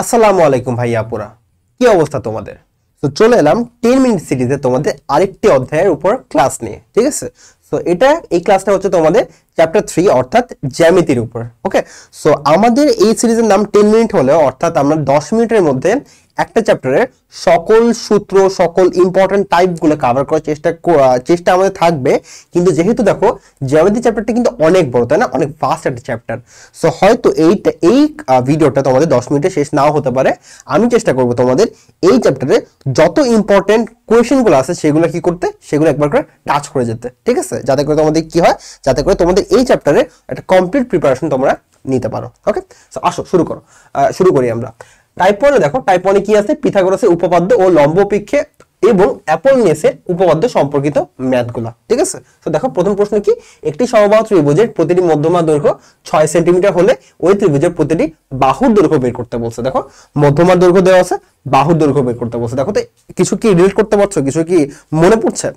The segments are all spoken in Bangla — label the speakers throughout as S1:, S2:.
S1: আসসালামু আলাইকুম ভাইয়া আপুরা, কি অবস্থা তোমাদের? তো চলে এলাম 10 মিনিট সিরিজে তোমাদের আরেকটি অধ্যায়ের উপর ক্লাস নিয়ে। ঠিক আছে, সো এই ক্লাসটা হচ্ছে তোমাদের চ্যাপ্টার 3 অর্থাৎ জ্যামিতির উপর। ওকে, সো আমাদের এই সিরিজের নাম 10 মিনিট হলেও অর্থাৎ আমরা 10 মিনিটের মধ্যে একটা চ্যাপ্টারের সকল সূত্র, সকল ইম্পর্টেন্ট টাইপগুলো কভার করার চেষ্টা আমাদের থাকবে। কিন্তু যেহেতু দেখো জ্যামিতি চ্যাপ্টারটা কিন্তু অনেক বড়, তাই না, অনেক ফাস্ট একটা চ্যাপ্টার। সো হয়তো এই ভিডিওটা তোমাদের 10 মিনিটে শেষ নাও হতে পারে। আমি চেষ্টা করব তোমাদের এই চ্যাপ্টারে যত ইম্পর্টেন্ট কোয়েশ্চেনগুলো আছে সেগুলো কি করতে, সেগুলো একবার করে টাচ করে যেতে। ঠিক আছে, যাতে করে তোমাদের কি হয়, যাতে করে তোমাদের এই চ্যাপ্টারে একটা কমপ্লিট প্রিপারেশন তোমরা নিতে পারো। ওকে, সো আসো শুরু করি আমরা। টাইপ 1 দেখো, টাইপ 1 কি আছে? পিথাগোরাসের উপপাদ্য ও লম্ব অপেক্ষে এবং অ্যাপোলোনিয়াসের উপপাদ্য সম্পর্কিত ম্যাথগুলো। ঠিক আছে, তো দেখো প্রথম প্রশ্ন কি, একটি সমবাহু ত্রিভুজের প্রতিটি মধ্যমা দৈর্ঘ্য 6 সেন্টিমিটার হলে ওই ত্রিভুজের প্রতিটি বাহুর দৈর্ঘ্য বের করতে বলছে। দেখো মধ্যমা দৈর্ঘ্য দেওয়া আছে, বাহুর দৈর্ঘ্য বের করতে বলছে। দেখো তো কিছু কি রিলেট করতে পারছো, কিছু কি মনে পড়ছে?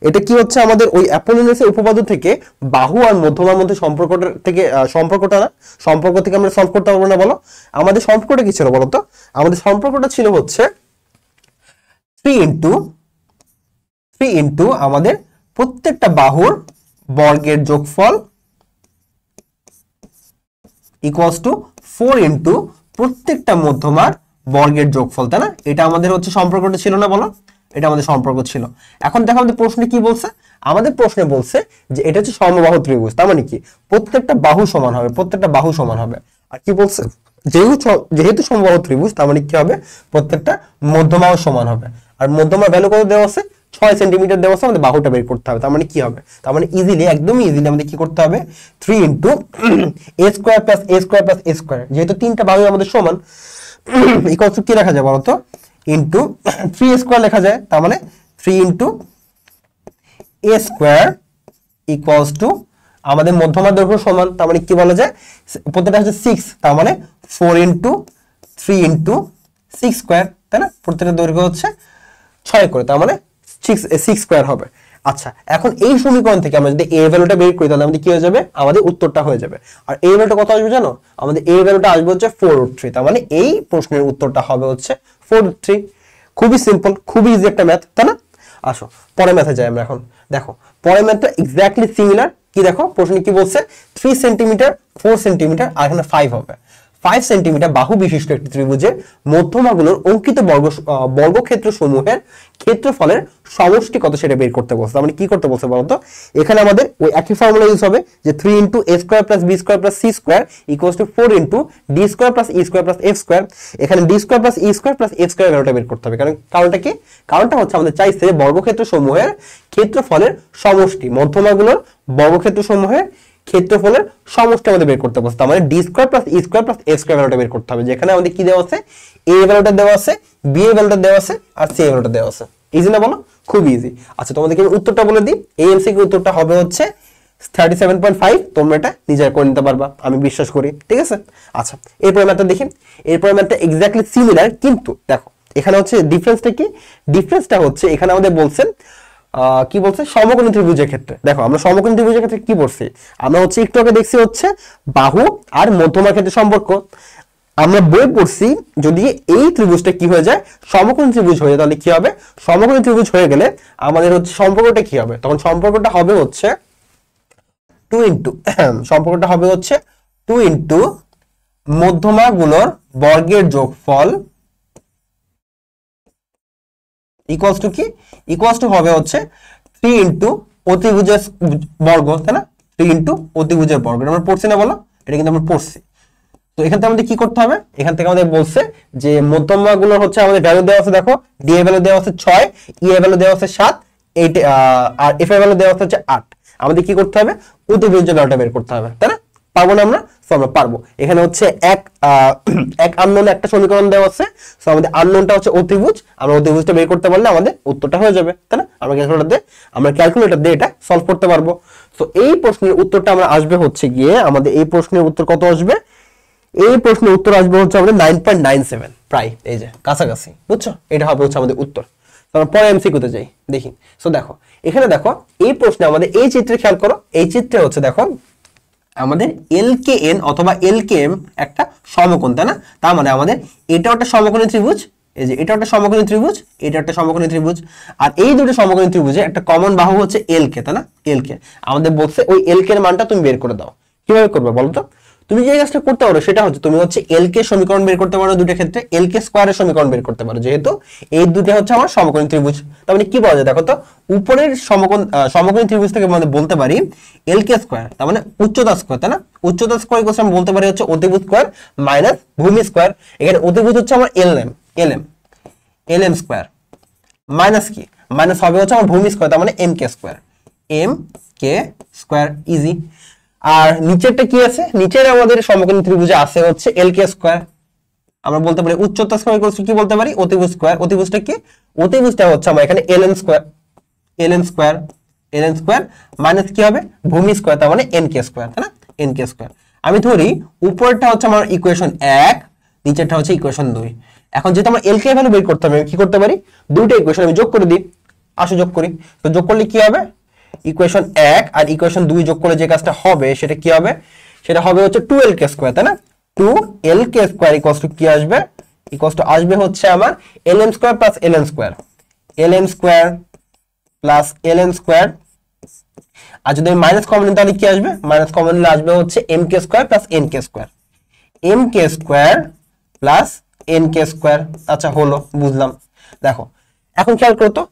S1: এটা কি হচ্ছে আমাদের ওই অ্যাপোলোনিয়াসের উপপাদ্য থেকে বাহু আর মধ্যমার মধ্যে সম্পর্কটা আমরা সলভ করতে পারবো না? বলো আমাদের সম্পর্কটা কি ছিল বলো তো? আমাদের সম্পর্কটা ছিল হচ্ছে 3 ইন্টু আমাদের প্রত্যেকটা বাহুর বর্গের যোগফল ইকুয়ালস টু 4 ইন্টু প্রত্যেকটা মধ্যমার বর্গের যোগফল, তাই না? এটা আমাদের হচ্ছে সম্পর্কটা ছিল না? বলো, এটা আমাদের সম্পর্ক ছিল। এখন দেখো আমাদের প্রশ্নে কি বলছে, আমাদের প্রশ্নে বলছে যে এটা হচ্ছে সমবাহু ত্রিভুজ, তার মানে কি প্রত্যেকটা বাহু সমান হবে, আর কি বলছে, যেহেতু সমবাহু ত্রিভুজ তার মানে কি হবে, প্রত্যেকটা মধ্যমাও সমান হবে। আর মধ্যমার ভ্যালু কত দেওয়া আছে? 6 সেন্টিমিটার দেওয়া আছে। আমাদের বাহুটা বের করতে হবে। তার মানে কি হবে, তার মানে একদমই ইজিলি আমাদের কি করতে হবে, 3 into a square plus a square plus a square, যেহেতু তিনটা বাহু আমাদের সমান, ইকুয়ালস টু কি লেখা যায় বলতো, ইন্টু 3 স্কোয়ার লেখা যায়। তার মানে 3 into a square equals to আমাদের মধ্যমার দৈর্ঘ্য সমান, তার মানে কি বলা যায়, প্রত্যেকটা হচ্ছে 6, তার মানে 4 ইন্টু 3 ইন্টু 6 স্কোয়ার, তাই না? প্রত্যেকটা দৈর্ঘ্য হচ্ছে 6 করে, তার মানে 6 স্কোয়ার হবে। আচ্ছা, এখন এই সমীকরণ থেকে আমরা যদি a ভ্যালুটা বের করি তাহলে আমাদের কি হয়ে যাবে, আমাদের উত্তরটা হয়ে যাবে। আর a ভ্যালুটা কত আসবে জানো? আমাদের a ভ্যালুটা আসবে হচ্ছে 4√3। তার মানে এই প্রশ্নের উত্তরটা হবে হচ্ছে 4√3। খুবই সিম্পল, খুবই ইজি একটা ম্যাথ, তাই না? আসো পরের ম্যাথে যাই আমরা এখন। দেখো পরের ম্যাথটা এক্স্যাক্টলি সিমিলার। কি দেখো প্রশ্নে কি বলছে, 3 সেন্টিমিটার, 4 সেন্টিমিটার আর এখানে 5 হবে। 5 সেন্টিমিটার বাহু বিশিষ্ট একটি ত্রিভুজের মধ্যমাগুলোর অঙ্কিত বর্গক্ষেত্র সমূহের ক্ষেত্রফলের সমষ্টি কত সেটা বের করতে বলছে। মানে কি করতে বলছে বলতো, এখানে আমাদের ওই একই ফর্মুলা ইউজ হবে যে 3 into a square plus b square plus c square equals to 4 into d square plus e square plus f square. এখানে d square plus e square plus f square ভ্যালুটা বের করতে হবে। কারণটা কি, কারণটা হচ্ছে আমাদের চাইছে বর্গক্ষেত্র সমূহের ক্ষেত্রফলের সমষ্টি, মধ্যমাগুলোর বর্গক্ষেত্র সমূহের ক্ষেত্রফলের সমষ্টি আমাদের বের করতে হবে। তার মানে d square plus e square plus f square ভ্যালুটা বের করতে হবে, যেখানে আমাদের কি দেওয়া আছে, a ভ্যালুটা দেওয়া আছে, b এর ভ্যালুটা দেওয়া আছে আর c এর ভ্যালুটা দেওয়া আছে। ইজি না বলো? খুব ইজি। আচ্ছা তোমাদেরকে আমি উত্তরটা বলে দিই, এই এমসিকিউ উত্তরটা হবে হচ্ছে 37.5। তোমরা এটা নিজে করে নিতে পারবা, আমি বিশ্বাস করি। ঠিক আছে, আচ্ছা এরপরে ম্যাথটা দেখি। এরপরে ম্যাথটা এক্স্যাক্টলি সিমিলার, কিন্তু দেখো এখানে হচ্ছে ডিফারেন্সটা কি, ডিফারেন্সটা হচ্ছে এখানে আমাদের বলছেন কি বলছে, সমকোণী ত্রিভুজের ক্ষেত্রে। দেখো আমরা সমকোণী ত্রিভুজের ক্ষেত্রে কি পড়ছি, আমরা হচ্ছে একটু আগে দেখছি হচ্ছে বাহু আর মধ্যমার ক্ষেত্রে সম্পর্ক। আমরা বই পড়ছি যদি এই ত্রিভুজটা কি হয়ে যায়, সমকোণী ত্রিভুজ হয়ে যায়, তাহলে কি হবে, সমকোণী ত্রিভুজ হয়ে গেলে আমাদের হচ্ছে সম্পর্কটা কি হবে, তখন সম্পর্কটা হবে হচ্ছে 2 ইন্টু মধ্যমাগুলোর বর্গের যোগফল ইকুয়ালস টু কি, ইকুয়ালস টু হবে হচ্ছে 3 ইন্টু অতিভুজের বর্গ, তাই না? 3 ইন্টু অতিভুজের বর্গ, এটা আমরা পড়ছি না বলো, এটা কিন্তু আমরা পড়ছি। তো এখান থেকে আমাদের কি করতে হবে, এখান থেকে আমাদের বলছে যে মধ্যমাগুলোর হচ্ছে আমাদের ভ্যালু দেওয়া আছে। দেখো d এর ভ্যালু দেওয়া আছে 6, e এর ভ্যালু দেওয়া আছে 7, 8 আর f এর ভ্যালু দেওয়া আছে 8। আমাদের কি করতে হবে, অতিভুজের ভ্যালুটা বের করতে হবে, তাই না? পারবো না আমরা? সো আমরা পারবো। এখানে হচ্ছে এক আননোন একটা সমীকরণ দেওয়া আছে, সো আমাদের আননোনটা হচ্ছে অতিভুজ, আমরা অতিভুজটা বের করতে পারলে আমাদের উত্তরটা হয়ে যাবে, তাই না? আমরা ক্যালকুলেটর দিয়ে এটা সলভ করতে পারবো। সো এই প্রশ্নের উত্তরটা আমরা আসবে হচ্ছে গিয়ে, আমাদের এই প্রশ্নের উত্তর কত আসবে, এই প্রশ্নের উত্তর আসবে হচ্ছে আমাদের 9.97, প্রায় এই যে কাছাকাছি, বুঝছো? এটা হবে হচ্ছে আমাদের উত্তর। আমরা পরে এমসিকিউতে যাই, দেখি। সো দেখো এখানে দেখো এই প্রশ্নে আমাদের এই চিত্রে খেয়াল করো, এই চিত্রে হচ্ছে দেখো আমাদের LKN অথবা LKM একটা সমকোণ, তাই না? তার মানে আমাদের এটাও একটা সমকোণী ত্রিভুজ, এই যে এটা একটা সমকোণী ত্রিভুজ, এটা একটা সমকোণী ত্রিভুজ, আর এই দুটো সমকোণী ত্রিভুজে একটা কমন বাহু হচ্ছে LK, তাই না? LK আমাদের বলছে ওই LK এর মানটা তুমি বের করে দাও। কিভাবে করবে বলো তো? তুমি যে কাজটা করতে পারো সেটা হচ্ছে তুমি হচ্ছে LK সমীকরণ বের করতে পারো দুটো ক্ষেত্রে, LK স্কয়ারের সমীকরণ বের করতে পারো, যেহেতু এই দুটো হচ্ছে আমার সমকোণী ত্রিভুজ। তার মানে কি বলা যায় দেখো তো, উপরের সমকোণী ত্রিভুজ থেকে আমরা বলতে পারি LK স্কয়ার, তার মানে উচ্চতা স্কয়ার, তাই না? উচ্চতা স্কয়ার ইকুয়াল আমরা বলতে পারি হচ্ছে অতিভুজ স্কয়ার মাইনাস ভূমি স্কয়ার। এখানে অতিভুজ হচ্ছে আমার LM স্কয়ার মাইনাস কি মাইনাস হবে হচ্ছে আমার ভূমি স্কয়ার, তার মানে MK স্কয়ার ইজি। আর নিচেরটা কি আছে, নিচের আমাদের সমকোণী ত্রিভুজে আছে হচ্ছে LK স্কয়ার। আমরা বলতে পারি উচ্চতা স্কয়ার ইকুয়াল কি বলতে পারি অতিভুজ স্কয়ার। অতিভুজটা কি? অতিভুজটা হচ্ছে আমার এখানে LN স্কয়ার মাইনাস কি হবে ভূমি স্কয়ার, তার মানে NK স্কয়ার, তাই না? NK square. আমি ধরি উপরটা হচ্ছে আমার ইকুয়েশন 1, নিচেরটা হচ্ছে ইকুয়েশন 2। এখন যেহেতু আমার LK ভ্যালু বের করতে হবে, আমি কি করতে পারি দুইটা ইকুয়েশন আমি যোগ করে দিই। আসো যোগ করি। তো যোগ করলে কি হবে, ইকুয়েশন 1 আর ইকুয়েশন 2 যোগ করে যে কাজটা হবে সেটা কি হবে, সেটা হবে হচ্ছে 2LK স্কয়ার, তাই না? 2LK স্কয়ার ইকুয়ালস টু কি আসবে, ইকুয়ালস টু আসবে হচ্ছে আমার LM square plus LN square, LM square plus LN square. আর যদি আমি মাইনাস কমন নিই তাহলে কি আসবে, মাইনাস কমন নিলে আসবে হচ্ছে MK square plus NK square, MK square plus NK square. আচ্ছা হলো, বুঝলাম। দেখো এখন খেয়াল করো তো,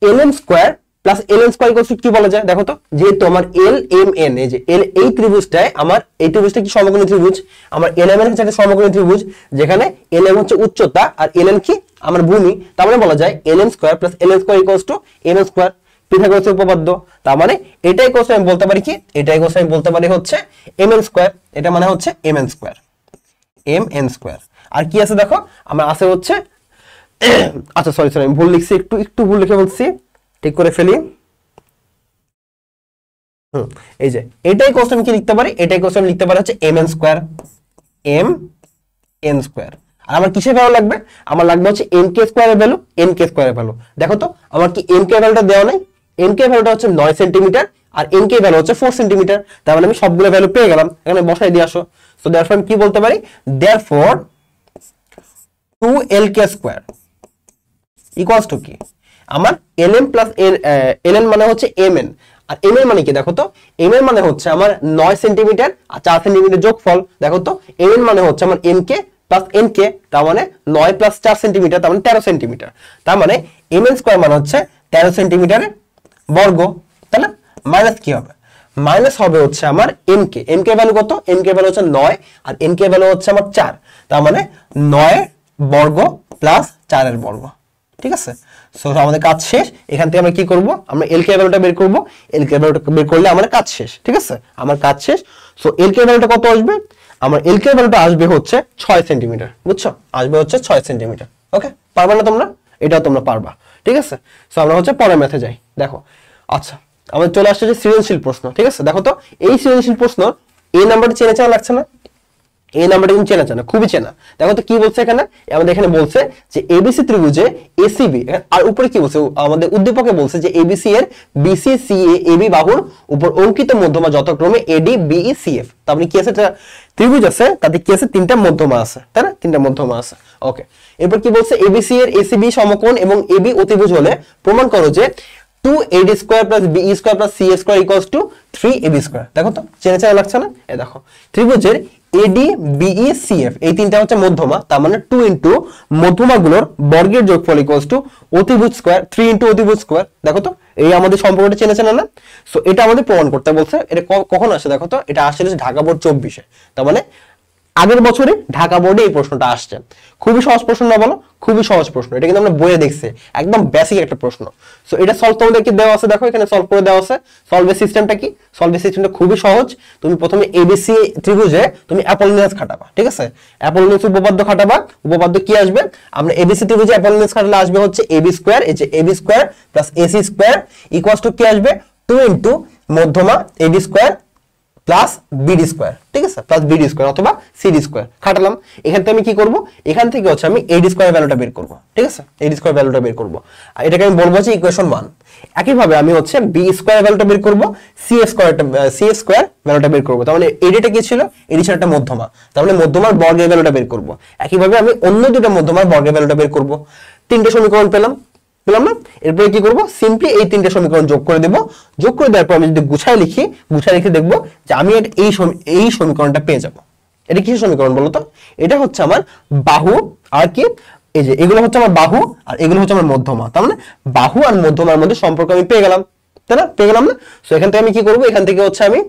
S1: LM square plus LN square equal two কি বলা যায় দেখো তো, যেহেতু আমার LMN এই যে এই ত্রিভুজটায় আমার এই ত্রিভুজটা কি সমকোণী ত্রিভুজ, আমার LMN হচ্ছে একটা সমকোণী ত্রিভুজ যেখানে LM হচ্ছে উচ্চতা আর LN কি আমার ভূমি। তার মানে বলা যায় LM square plus LN square equal to MN square, পিথাগোরাসের উপপাদ্য। তার মানে এটাই কোশ্চেন আমি বলতে পারি কি, এটাই কোশ্চেন আমি বলতে পারি হচ্ছে MN স্কয়ার, এটা মানে হচ্ছে MN স্কয়ার। আর কি আছে দেখো, আমার আছে হচ্ছে আচ্ছা সরি আমি ভুল লিখছি, একটু ভুল লিখে বলছি, ঠিক করে ফেলি। এই যে এটাই কোশ্চেন কি লিখতে পারি, এটাই কোশ্চেন লিখতে পারি হচ্ছে MN স্কয়ার, আর আমার কিসের ভ্যালু লাগবে, আমার লাগবে হচ্ছে MK স্কয়ারের ভ্যালু, NK স্কয়ারের ভ্যালু। দেখো তো আমার কি MK ভ্যালুটা দেওয়া নাই, MK ভ্যালুটা হচ্ছে 9 সেন্টিমিটার আর NK ভ্যালু হচ্ছে 4 সেন্টিমিটার। তার মানে আমি সবগুলো ভ্যালু পেয়ে গেলাম, এখানে বসাই দিয়ে আসো। সো देयरफॉर আমি কি বলতে পারি, therefore 2LK square equals to কি, আমার LM প্লাস LN মানে হচ্ছে MN, আর MN মানে কি দেখো তো, MN মানে হচ্ছে আমার 9 সেন্টিমিটার আর 4 সেন্টিমিটার যোগফল। দেখো তো MN মানে হচ্ছে আমার MK প্লাস NK, তার মানে 9 প্লাস 4 সেন্টিমিটার, তার মানে 13 সেন্টিমিটার। তার মানে MN স্কয়ার মানে হচ্ছে 13 সেন্টিমিটারের বর্গ, তাই না? মাইনাস কি হবে, মাইনাস হবে হচ্ছে আমার MK ভ্যালু কত, MK ভ্যালু হচ্ছে 9 আর NK ভ্যালু হচ্ছে আমার 4, তার মানে 9 বর্গ প্লাস 4 এর বর্গ। ঠিক আছে, সো আমাদের কাজ শেষ। এখান থেকে আমরা কি করব, আমরা LK ভ্যালুটা বের করব, LK ভ্যালুটা বের করলে আমার কাজ শেষ। ঠিক আছে, আমার কাজ শেষ। সো LK ভ্যালুটা কত আসবে, আমার LK ভ্যালুটা আসবে হচ্ছে 6 সেন্টিমিটার, বুঝছো, আসবে হচ্ছে 6 সেন্টিমিটার। ওকে, পারবে না তোমরা, এটাও তোমরা পারবা। ঠিক আছে, সো আমরা হচ্ছে পরের ম্যাথে যাই। দেখো আচ্ছা আমাদের চলে আসছে যে সৃজনশীল প্রশ্ন। ঠিক আছে, দেখো তো এই সৃজনশীল প্রশ্ন এই নাম্বারটা চেনা লাগছে না, এই নাম্বারটা কিন্তু চেনা খুবই চেনা। দেখো তো কি বলছে এখানে, আমাদের এখানে বলছে যে এবিসি ত্রিভুজে এসিবি, আর উপরে কি বলছে, আমাদের উদ্দীপকে বলছে যে এবিসি এর বিসি সিএ এবি বাহুর উপর অঙ্কিত মধ্যমা যথাক্রমে এডি বিই সিএফ। তারপরে কি আছে, ত্রিভুজ আছে তাতে কি আছে, তিনটা মধ্যমা আছে, তাই না, তিনটা মধ্যমা আছে। ওকে, এরপর কি বলছে, এবিসি এর এসিবি সমকোণ এবং এবি অতিভুজ হলে প্রমাণ করো যে 2AD square plus BE square plus CA square equals to 3AB square. দেখো তো চেনা লাগছে না, এই দেখো ত্রিভুজের AD BE CF এই তিনটা হচ্ছে মধ্যমা, তার মানে 2 ইনটু মধ্যমাগুলোর বর্গের যোগফল ইকুয়ালস টু অতিভুজ স্কয়ার 3 ইনটু অতিভুজ স্কয়ার। দেখো তো এই আমাদের সম্পর্কটা চেনা না। সো এটা আমাদের প্রমাণ করতে বলছে। এটা কখন আসে দেখো তো, এটা আসলে ঢাকা বোর্ড 24-এ, তার মানে আগের বছরে ঢাকা বোর্ডে এই প্রশ্নটা আসছে। খুবই সহজ প্রশ্ন না বলো, খুবই সহজ প্রশ্ন, এটা কিন্তু আমরা বইয়ে দেখছি, একদম বেসিক একটা প্রশ্ন। সো এটা সলভ তোমাদেরকে দেওয়া আছে, দেখো এখানে সলভ করে দেওয়া আছে। সলভের সিস্টেমটা কি, সলভের সিস্টেমটা খুবই সহজ। তুমি প্রথমে এবিসি ত্রিভুজে তুমি অ্যাপোলোনিয়াস খাটাবা। ঠিক আছে, অ্যাপোলোনিয়াস উপপাদ্য খাটাবা। উপপাদ্য কি আসবে, আমরা এবিসি ত্রিভুজে অ্যাপোলোনিয়াস খাটালে আসবে হচ্ছে এবি স্কয়ার, এই যে AB square plus AC square equals to কি আসবে, 2 ইনটু মধ্যমা AD square plus BD square. ঠিক আছে, প্লাস বিডি স্কয়ার অথবা সিডি স্কয়ার খাটালাম। এখান থেকে আমি কি করব, এখান থেকে হচ্ছে আমি এডি স্কয়ার ভ্যালুটা বের করব। ঠিক আছে, এডি স্কয়ার ভ্যালুটা বের করব, আর এটাকে আমি বলবো যে ইকুয়েশন 1। একইভাবে আমি হচ্ছে বি স্কয়ার ভ্যালুটা বের করব, সি স্কয়ার ভ্যালুটা বের করব। তার মানে এডিটা কি ছিল, এডি ছিল একটা মধ্যমা, তার মানে মধ্যমার বর্গের ভ্যালুটা বের করব। একইভাবে আমি অন্য দুটো মধ্যমার বর্গের ভ্যালুটা বের করব। তিনটে সমীকরণ পেলাম না? এরপরে কি করব, সিম্পলি এই তিনটে সমীকরণ যোগ করে দেব। যোগ করে দেওয়ার পর আমি যদি গুছায় লিখে দেখব যে আমি এই সমীকরণটা পেয়ে যাব। এটা কি সমীকরণ বলো তো? এটা হচ্ছে আমার বাহু আর কি, এই যে এগুলো হচ্ছে আমার বাহু আর এগুলো হচ্ছে আমার মধ্যমা। তার মানে বাহু আর মধ্যমার মধ্যে সম্পর্ক আমি পেয়ে গেলাম, তাই না? পেয়ে গেলাম না? সো এখান থেকে আমি কি করব, এখান থেকে হচ্ছে আমি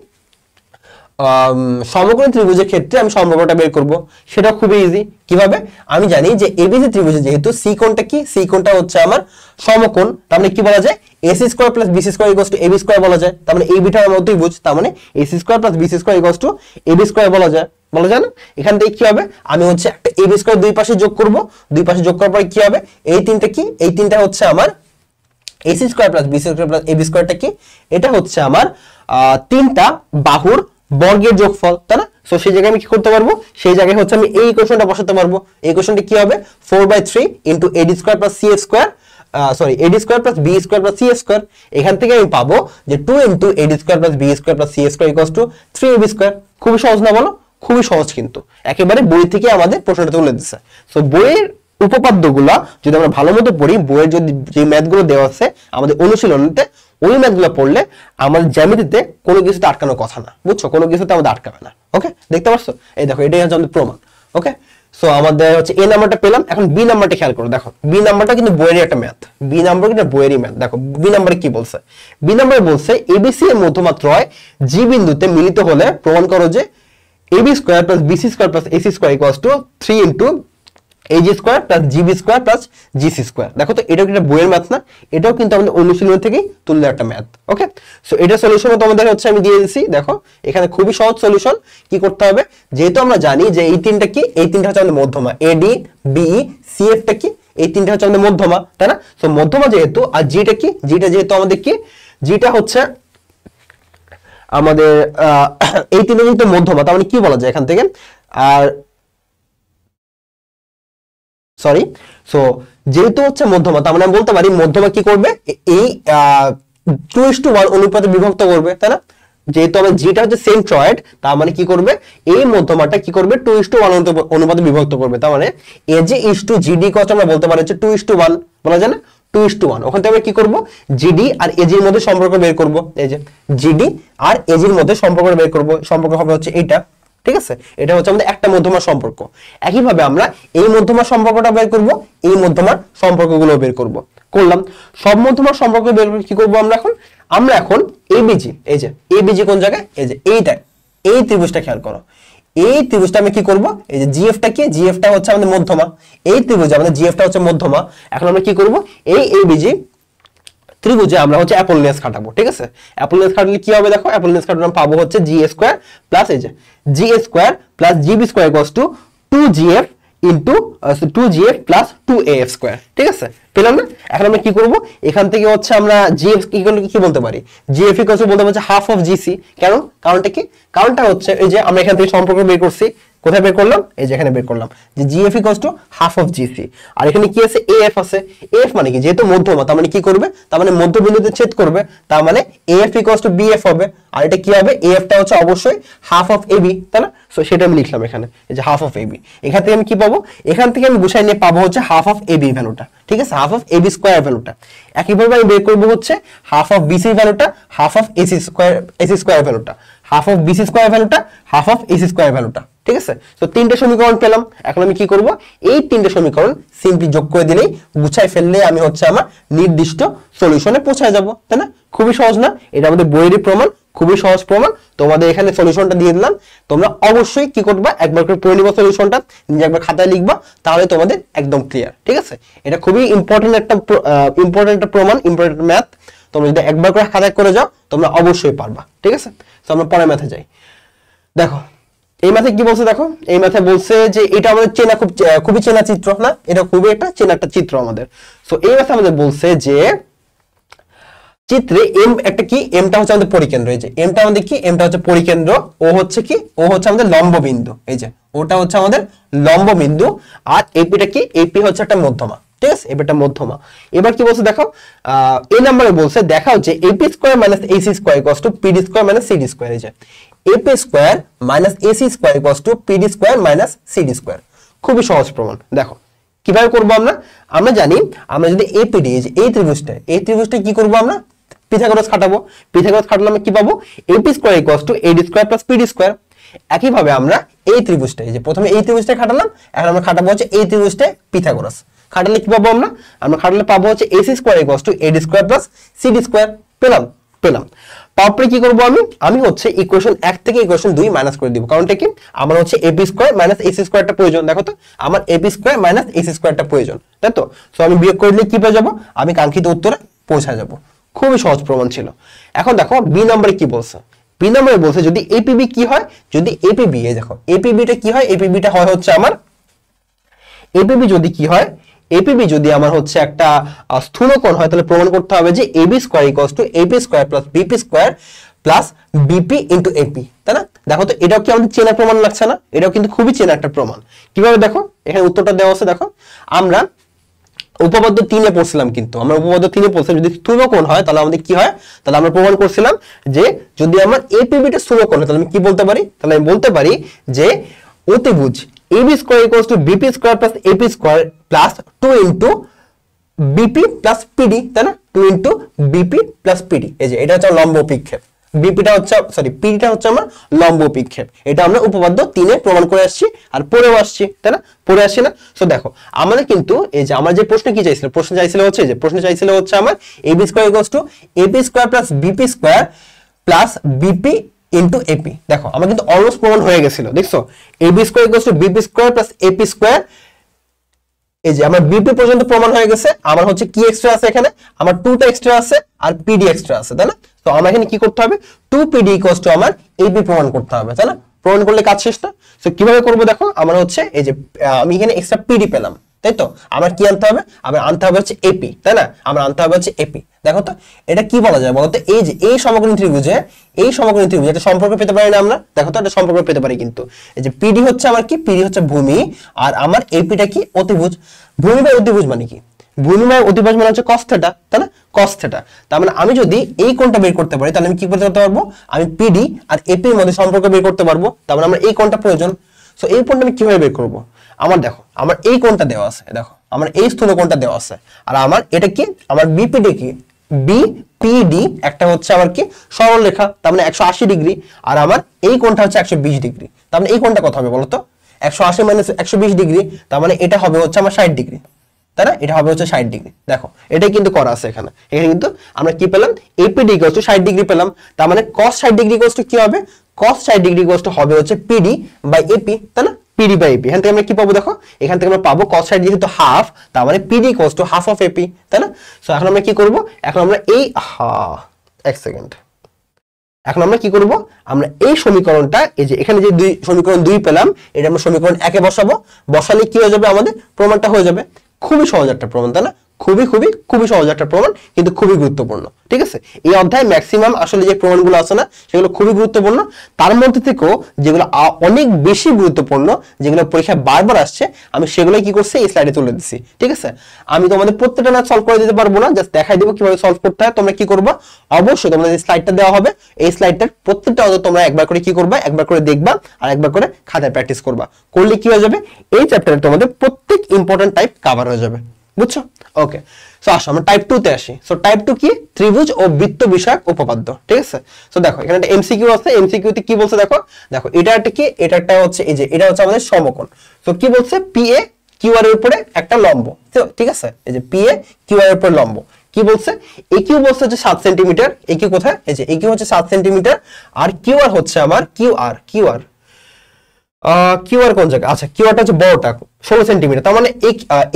S1: সমকোণী ত্রিভুজের ক্ষেত্রে আমি সম্পর্কটা বের করব। সেটা খুবই ইজি। কিভাবে? আমি জানি যে এবিসি ত্রিভুজে যেহেতু সি কোণটা কি, সি কোণটা হচ্ছে আমার সমকোণ, তার মানে কি বলা যায়, AC square plus BC square equals to AB square বলা যায়। তার মানে এই বিটা আমার ত্রিভুজ, তার মানে AC square plus BC square equals to AB square বলা যায় না? এখান থেকে কি হবে, আমি হচ্ছে একটা এবি স্কয়ার দুই পাশে যোগ করব। দুই পাশে যোগ করার পরে কি হবে, এই তিনটা কি, এই তিনটা হচ্ছে আমার AC square plus BC square plus AB স্কয়ারটা কি, এটা হচ্ছে আমার তিনটা বাহুর বর্গের যোগফল, তাই না? সো সেই জায়গায় আমি কি করতে পারবো, সেই জায়গায় হচ্ছে আমি এই ইকুয়েশনটা বসাতে পারবো। এই ইকুয়েশনটা কি হবে, 4/3 into AD square plus C square, AD square plus B square plus C square. এখান থেকে আমি পাবো যে 2 into AD square plus B square plus C square equals to 3ab square. খুবই সহজ না বলো? খুবই সহজ, কিন্তু একেবারে বই থেকে আমাদের প্রশ্নটা তুলে দিচ্ছে। সো বইয়ের উপপাদ্যগুলা যদি আমরা ভালো মতো পড়ি, বইয়ের যদি যে ম্যাথগুলো দেওয়া আছে আমাদের অনুশীলনীতে, ওই ম্যাথগুলো পড়লে আমাদের জ্যামিতিতে কোনো কিছুতে আটকানোর কথা না, বুঝছো? কোনো কিছুতে আমাদের আটকাবে না। ওকে, দেখতে পাচ্ছ? এই দেখো, এটাই হচ্ছে আমাদের প্রমাণ। ওকে, সো আমাদের হচ্ছে এ নাম্বারটা পেলাম। এখন বি নাম্বারটা খেয়াল করো, দেখো বি নাম্বারটা কিন্তু বইয়েরই একটা ম্যাথ। বি নাম্বার কিন্তু বইয়েরই ম্যাথ। দেখো বি নাম্বারে কি বলছে, বি নাম্বারে বলছে এবিসি এর মধ্যমাত্রায় জি বিন্দুতে মিলিত হলে প্রমাণ করো যে AB square plus BC square plus AC square equals to 3 into AG square plus GB square plus GC square. দেখো তো, এটাও কিন্তু বইয়ের ম্যাথ না, এটাও কিন্তু আমাদের অনুশীলন থেকেই তুললে একটা ম্যাথ। ওকে, সো এটা সলিউশনও তোমাদের হচ্ছে আমি দিয়ে দিয়েছি। দেখো এখানে খুবই সহজ সলিউশন। কি করতে হবে, যেহেতু আমরা জানি যে এই তিনটা কি, এই তিনটা হচ্ছে আমাদের মধ্যমা, এডি বিই সিএফ টা কি, এই তিনটা হচ্ছে আমাদের মধ্যমা, তাই না? সো মধ্যমা যেহেতু, আর জিটা কি, জিটা যেহেতু আমাদের কি, জিটা হচ্ছে আমাদের এই তিনটা যেহেতু মধ্যমা, তার মানে কি বলা যায় এখান থেকে, আর সরি, সো যেহেতু হচ্ছে মধ্যমা, তার মানে আমি বলতে পারি মধ্যমা কি করবে, এই 2:1 অনুপাতে বিভক্ত করবে, তাই না? যেহেতু আমার জিটা হচ্ছে সেন্ট্রয়েড, তার মানে কি করবে, এই মধ্যমাটা কি করবে, 2:1 অনুপাতে বিভক্ত করবে। তার মানে এজি ইস টু জিডি কত আমরা বলতে পারি হচ্ছে 2:1 বলা যায় না, 2:1। ওখান থেকে আমরা কি করব, জিডি আর এজির মধ্যে সম্পর্ক বের করব। এই যে জিডি আর এজির মধ্যে সম্পর্ক বের করব, সম্পর্ক হবে হচ্ছে এইটা। ঠিক আছে, এটা হচ্ছে আমাদের একটা মধ্যমার সম্পর্ক। একইভাবে আমরা এই মধ্যমার সম্পর্কটা বের করব, এই মধ্যমার সম্পর্কগুলো বের করব। করলাম সব মধ্যমার সম্পর্ক বের করে কি করব আমরা এখন এবিজি, এই যে এবিজি কোন জায়গায়, এই যে এইটা, এই ত্রিভুজটা খেয়াল করো। এই ত্রিভুজটা আমি কি করব, এই যে জিএফটা কি, জিএফটা হচ্ছে আমাদের মধ্যমা, এই ত্রিভুজে আমাদের জিএফটা হচ্ছে মধ্যমা। এখন আমরা কি করব, এই এবিজি ত্রিভুজে আমরা হচ্ছে অ্যাপোলিনিয়াস খাটাবো। ঠিক আছে, অ্যাপোলিনিয়াস খাটালে কি হবে, দেখো অ্যাপোলিনিয়াস খাটালে আমরা পাবো হচ্ছে জি স্কয়ার প্লাস এই যে G square plus GB square equals to 2gf into 2gf plus 2af square. ঠিক আছে, পেলাম না? এখন আমরা কি করব, এখান থেকে হচ্ছে আমরা gf কি বলতে পারি, gf ইকুয়ালস টু বলতে পারছি হাফ অফ gc। কেন? কারণটা কি, কারণটা হচ্ছে এই যে আমরা এখান থেকে সম্পর্ক বের করছি, কোথায় বের করলাম, এই যে এখানে বের করলাম যে gf equals to half of gc। আর এখানে কি আছে, af আছে। af মানে কি, যেহেতু মধ্যমা, তার মানে কি করবে, তার মানে মধ্যবিন্দুতে ছেদ করবে, তার মানে af ইকুয়ালস টু bf হবে। আর এটা কি হবে, af টা হচ্ছে অবশ্যই হাফ অফ ab, তাই না? সো সেটা আমি লিখলাম এখানে, এই যে হাফ অফ ab। এখান থেকে আমি কি পাবো, এখান থেকে আমি গুছাই নিয়ে পাবো হচ্ছে হাফ অফ ab ভ্যালুটা। ঠিক আছে, হাফ অফ ab স্কয়ার ভ্যালুটা। একইভাবে আমি বের করব হচ্ছে হাফ অফ bc ভ্যালুটা, হাফ অফ ac স্কয়ার ভ্যালুটা, হাফ অফ bc স্কয়ার ভ্যালুটা, হাফ অফ ac স্কয়ার ভ্যালুটা। ঠিক আছে, তো তিনটে সমীকরণ পেলাম। এখন আমি কি করব, এই তিনটে সমীকরণ সিম্পলি যোগ করে দিলেই, গুছাই ফেললে আমি হচ্ছে আমার নির্দিষ্ট সলিউশনে পৌঁছায় যাব, তাই না? খুবই সহজ না? এটা আমাদের বইয়েরই প্রমাণ, খুবই সহজ প্রমাণ। তোমাদের এখানে সলিউশনটা দিয়ে দিলাম, তোমরা অবশ্যই কি করবা, একবার করে পড়ে নিবা সলিউশনটা, নিজে একবার খাতায় লিখবা, তাহলে তোমাদের একদম ক্লিয়ার। ঠিক আছে, এটা খুবই ইম্পর্টেন্ট একটা প্রমাণ, ইম্পর্টেন্ট ম্যাথ। তোমরা যদি একবার করে খাতায় করে যাও, তোমরা অবশ্যই পারবা। ঠিক আছে, তো আমরা পরের ম্যাথে যাই। দেখো এই ম্যাথে কি বলছে, দেখো এই ম্যাথে বলছে যে এটা আমাদের চেনা, খুবই চেনা চিত্র না, এটা খুবই একটা চেনা একটা চিত্র আমাদের। সো এই ম্যাথে আমাদের বলছে যে চিত্রে এম একটা কি, এমটা হচ্ছে আমাদের পরিকেন্দ্র। এই যে এমটা আমাদের কি, এমটা হচ্ছে পরিকেন্দ্র, ও হচ্ছে কি, ও হচ্ছে আমাদের লম্ব বিন্দু। এই যে ওটা হচ্ছে আমাদের লম্ব বিন্দু, আর এপিটা কি, এপি হচ্ছে একটা মধ্যমা। ঠিক আছে, এপিটা মধ্যমা। এবার কি বলছে দেখো, এই নম্বরে বলছে দেখাও যে AP square minus AC square equals to PD square minus CD square. এই যে AP square minus AC square equals to PD square minus CD square. খুবই সহজ প্রমাণ। দেখো কিভাবে করব আমরা, আমরা জানি আমরা যদি APD এই ত্রিভুজটা কি করব আমরা পিথাগোরাস খাটাবো। পিথাগোরাস খাটালে আমরা কি পাবো, AP square equals two AD square plus PD square. একইভাবে আমরা এই ত্রিভুজটা, এই যে প্রথমে এই ত্রিভুজটা খাটালাম, এখন আমরা খাটাবো হচ্ছে এই ত্রিভুজটা পিথাগোরাস। খাটালে কি পাবো আমরা খাটালে পাবো হচ্ছে AC square equals two AD square plus CD square. পেলাম। তারপরে কি করব আমি হচ্ছে ইকুয়েশন 1 থেকে ইকুয়েশন 2 মাইনাস করে দিব। কারণটা কি, আমার হচ্ছে AB স্কয়ার মাইনাস AC স্কয়ারটা প্রয়োজন। দেখো তো আমার AB স্কয়ার মাইনাস AC স্কয়ারটা প্রয়োজন, তাই তো? সো আমি বিয়োগ করে দিলে কি পেয়ে যাব, আমি কাঙ্ক্ষিত উত্তরে পৌঁছে যাব। খুবই সহজ প্রমাণ ছিল। এখন দেখো বি নম্বরে কি বলছে। বি নম্বরে বলছে যদি APB কি হয়, যদি APB দেখো APBটা কি হয়, APBটা হয় হচ্ছে আমার APB যদি কি হয়, APB যদি আমার হচ্ছে একটা স্থূলকোণ হয় তাহলে প্রমাণ করতে হবে যে AB square equals two AP square plus BP square plus BP into AP, তাই না? দেখো তো এটাও কি আমাদের চেনা প্রমাণ লাগছে না? এটাও কিন্তু খুবই চেনা একটা প্রমাণ। কিভাবে দেখো, এখানে উত্তরটা দেওয়া আছে। দেখো আমরা উপপাদ্য 3-এ পড়ছিলাম, কিন্তু আমরা উপপাদ্য 3-এ পড়ছিলাম যদি স্থূলকোণ হয় তাহলে আমাদের কি হয়, তাহলে আমরা প্রমাণ করছিলাম যে যদি আমার APBটা স্থূলকোণ হয় তাহলে আমি কি বলতে পারি, তাহলে আমি বলতে পারি যে অতিভুজ AB square equals two BP square plus AP square plus 2 into BP plus PD, তাই না? 2 ইনটু BP প্লাস PD। এই যে এটা হচ্ছে লম্ব অভিক্ষেপ, বিপিটা হচ্ছে পিডিটা হচ্ছে আমার লম্ব অভিক্ষেপ। এটা আমরা উপপাদ্য 3-এ প্রমাণ করে আসছি আর পড়েও আসছি, তাই না? পড়ে আসছি না? সো দেখো আমাদের কিন্তু এই যে আমার যে প্রশ্ন কি চাইছিল, প্রশ্ন চাইছিল হচ্ছে আমার AB square equals two AP square plus BP square plus BP into AP। দেখো আমার কিন্তু অলমোস্ট প্রমাণ হয়ে গেছিল, দেখছো? AB square equals two BP square plus AP square. এই যে আমার BP পর্যন্ত প্রমাণ হয়ে গেছে। আমার হচ্ছে কি এক্সট্রা আছে এখানে, আমার 2টা এক্সট্রা আছে আর PD এক্সট্রা আছে, তাই না? তো আমার এখানে কি করতে হবে, 2PD ইকুয়ালস টু আমার AB প্রমাণ করতে হবে, তাই না? প্রমাণ করলে কাজ শেষ না? সো কিভাবে করব দেখো, আমার হচ্ছে এই যে আমি এখানে এক্সট্রা PD পেলাম, তাই তো? আমার কি আনতে হবে, আমার আনতে হবে হচ্ছে AP, তাই না? আমার আনতে হবে হচ্ছে AP। দেখো তো এটা কি বলা যায় বলতো, এই যে এই সমকোণী ত্রিভুজে একটা সম্পর্ক পেতে পারি না আমরা? দেখো তো এটা সম্পর্ক পেতে পারি, কিন্তু এই যে PD হচ্ছে আমার কি, PD হচ্ছে ভূমি আর আমার APটা কি অতিভুজ। ভূমি বা অতিভুজ মানে কি, ভূমি বা অতিভুজ মানে হচ্ছে cos থিটা, তাই না? cos theta. তার মানে আমি যদি এই কোণটা বের করতে পারি তাহলে আমি কি করতে পারবো, আমি PD আর AP এর মধ্যে সম্পর্ক বের করতে পারবো। তার মানে আমার এই কোণটা প্রয়োজন। সো এই কোণটা আমি কিভাবে বের করব, আমার দেখো আমার এই কোণটা দেওয়া আছে, দেখো আমার এই স্থূল কোণটা দেওয়া আছে আর আমার এটা কি, আমার BPD কি, BPD একটা হচ্ছে আমার কি সরল রেখা, তার মানে 180 ডিগ্রি, আর আমার এই কোণটা হচ্ছে 120 ডিগ্রি। তার মানে এই কোণটা কত হবে বলো তো, 180 মাইনাস 120 ডিগ্রি, তার মানে এটা হবে হচ্ছে আমার 60 ডিগ্রি, তাই না? এটা হবে হচ্ছে 60 ডিগ্রি। দেখো এটাই কিন্তু করা আছে এখানে কিন্তু আমরা কি পেলাম, APD ইকুয়ালস টু 60 ডিগ্রি পেলাম। তার মানে cos 60 ডিগ্রি ইকুয়ালস টু কি হবে, cos 60 ডিগ্রি ইকুয়ালস টু হবে হচ্ছে PD বাই AP, তাই না? PD by AP। এখান থেকে আমরা কি পাবো, দেখো এখান থেকে আমরা পাবো cos 60 যেহেতু হাফ, তার মানে PD equals to half of AP, তাই না? সো এখন আমরা কি করব, এখন আমরা এই এক সেকেন্ড, এখন আমরা কি করব, আমরা এই সমীকরণটা, এই যে এখানে যে সমীকরণ 2 পেলাম, এটা আমরা সমীকরণ 1-এ বসাবো। বসালে কি হয়ে যাবে, আমাদের প্রমাণটা হয়ে যাবে। খুবই সহজ একটা প্রমাণ, তাই না? খুবই সহজ একটা প্রমাণ, কিন্তু খুবই গুরুত্বপূর্ণ। ঠিক আছে, এই অধ্যায়ে ম্যাক্সিমাম আসলে যে প্রমাণগুলো আছে না সেগুলো খুবই গুরুত্বপূর্ণ। তার মধ্যে থেকেও যেগুলো অনেক বেশি গুরুত্বপূর্ণ, যেগুলো পরীক্ষায় বারবার আসছে, আমি সেগুলোই কি করছি এই স্লাইডে তুলে দিচ্ছি। ঠিক আছে, আমি তোমাদের প্রত্যেকটা ম্যাথ সলভ করে দিতে পারবো না, জাস্ট দেখাই দেবো কিভাবে সলভ করতে হয়। তোমরা কি করবা, অবশ্যই তোমাদের যে স্লাইডটা দেওয়া হবে এই স্লাইডটার প্রত্যেকটা অঙ্ক তোমরা একবার করে কি করবা, একবার করে দেখবা আর একবার করে খাতায় প্র্যাকটিস করবা। করলে কি হয়ে যাবে, এই চ্যাপ্টারে তোমাদের প্রত্যেক ইম্পর্টেন্ট টাইপ কভার হয়ে যাবে। বুঝছো? ওকে, সো আসো আমরা টাইপ 2 তে আসি। সো টাইপ 2 কি, ত্রিভুজ ও বৃত্ত বিষয়ক উপপাদ্য। ঠিক আছে, সো দেখো এখানে একটা এমসিকিউ আছে। এমসিকিউ তে কি বলছে দেখো, এটা একটা কি, এটা একটা হচ্ছে এই যে এটা হচ্ছে আমাদের সমকোণ। সো কি বলছে, PA QR এর উপরে একটা লম্ব। ঠিক আছে, এই যে PA QR এর উপরে লম্ব। কি বলছে, AQ বলছে যে 7 সেন্টিমিটার। AQ কোথায়, এই যে AQ হচ্ছে 7 সেন্টিমিটার আর QR হচ্ছে আমার QR কোন জায়গা, আচ্ছা QR টা হচ্ছে বড়টা 16 সেন্টিমিটার। তার মানে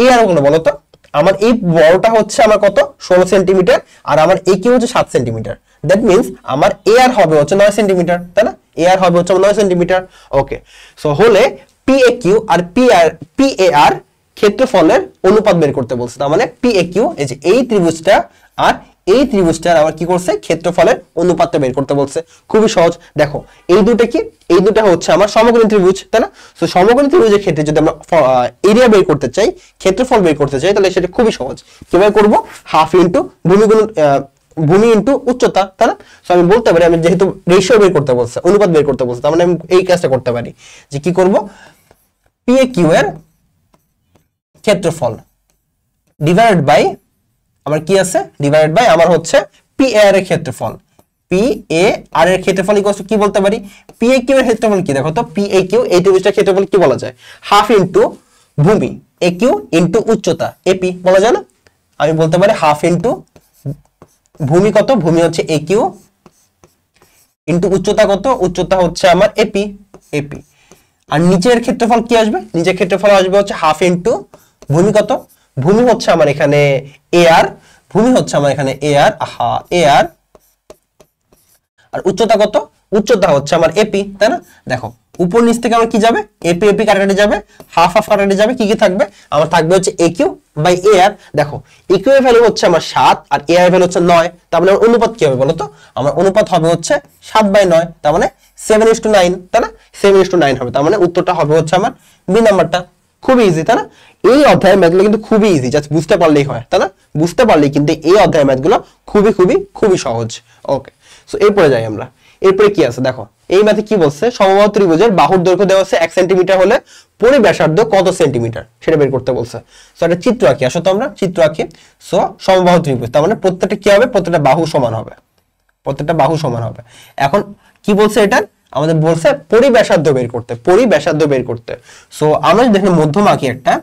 S1: এই আর কোন বলো তো, আমার এই বড়টা হচ্ছে আমার কত, 16 সেন্টিমিটার আর আমার AQ হচ্ছে 7 সেন্টিমিটার। দ্যাট মিন্স আমার AR হবে হচ্ছে 9 সেন্টিমিটার, তাই না? AR হবে হচ্ছে 9 সেন্টিমিটার। ওকে, সো হলে PAQ আর PAR ক্ষেত্রফলের অনুপাত বের করতে বলছে। তার মানে PAQ এই যে এই ত্রিভুজটা আর এই ত্রিভুজটার আবার কি করছে, ক্ষেত্রফলের অনুপাতটা বের করতে বলছে। খুবই সহজ। দেখো এই দুটো কি, এই দুটো হচ্ছে আমার সমকোণী ত্রিভুজ, তাই না? সো সমকোণী ত্রিভুজের ক্ষেত্রে যদি আমরা এরিয়া বের করতে চাই, ক্ষেত্রফল বের করতে চাই, তাহলে সেটা খুবই সহজ। কিভাবে করব, হাফ ইনটু ভূমি গুণন ভূমি ইনটু উচ্চতা, তাই না? সো আমি বলতে পারি, আমি যেহেতু রেশিও বের করতে বলছে, অনুপাত বের করতে বলছে, তার মানে আমি এই কাজটা করতে পারি যে কি করব, PAQ এর ক্ষেত্রফল ডিভাইডেড বাই আমার কি আছে, ডিভাইডেড বাই আমার হচ্ছে PAR এর ক্ষেত্রফল। PAR এর ক্ষেত্রফল ইকুয়াল কি বলতে পারি, PAQ এর ক্ষেত্রফল কি দেখো তো, PAQ এই ত্রিভুজটার ক্ষেত্রফল কি বলা যায়, হাফ ইনটু ভূমি AQ ইনটু উচ্চতা AP বলা যায় না? আমি বলতে পারি হাফ ইনটু ভূমি কত, ভূমি হচ্ছে AQ ইনটু উচ্চতা কত, উচ্চতা হচ্ছে আমার AP। আর নিচের ক্ষেত্রফল কি আসবে, নিচের ক্ষেত্রফল আসবে হচ্ছে হাফ ইনটু ভূমি কত, ভূমি হচ্ছে আমার এখানে AR, ভূমি হচ্ছে আমার এখানে AR, AR, আর উচ্চতা কত, উচ্চতা হচ্ছে আমার AP, তাই না? দেখো উপর নিচ থেকে আমার কি যাবে, AP কাটাকাটি যাবে, হাফ কাটাকাটি যাবে, কি কি থাকবে আমার, থাকবে হচ্ছে AQ বাই AR। দেখো AQ এর ভ্যালু হচ্ছে আমার 7 আর AR এর ভ্যালু হচ্ছে 9, তার মানে অনুপাত কি হবে বলো তো, আমার অনুপাত হবে হচ্ছে 7/9, তার মানে 7:9, তাই না? 7:9 হবে, তার মানে উত্তরটা হবে হচ্ছে আমার বি নাম্বারটা। খুবই ইজি, তাই না? এই অধ্যায়ের ম্যাথগুলো কিন্তু খুবই ইজি, জাস্ট বুঝতে পারলেই হয়, তাই না? বুঝতে পারলেই কিন্তু এই অধ্যায়ের ম্যাথগুলো খুবই সহজ। ওকে, সো এরপরে যাই আমরা। এরপরে কি আছে দেখো, এই ম্যাথে কি বলছে, সমবাহু ত্রিভুজের বাহুর দৈর্ঘ্য দেওয়া আছে 1 সেন্টিমিটার হলে পরিব্যাসার্ধ কত সেন্টিমিটার সেটা বের করতে বলছে। সো একটা চিত্র আঁকি, আসো তো আমরা চিত্র আঁকি। সো সমবাহু ত্রিভুজ, তার মানে প্রত্যেকটা কি হবে, প্রত্যেকটা বাহু সমান হবে, প্রত্যেকটা বাহু সমান হবে। এখন কি বলছে, এটা আমাদের বলছে পরিব্যাসার্ধ বের করতে, পরিব্যাসার্ধ বের করতে। সো আমরা দেখি মধ্যমা আঁকি একটা,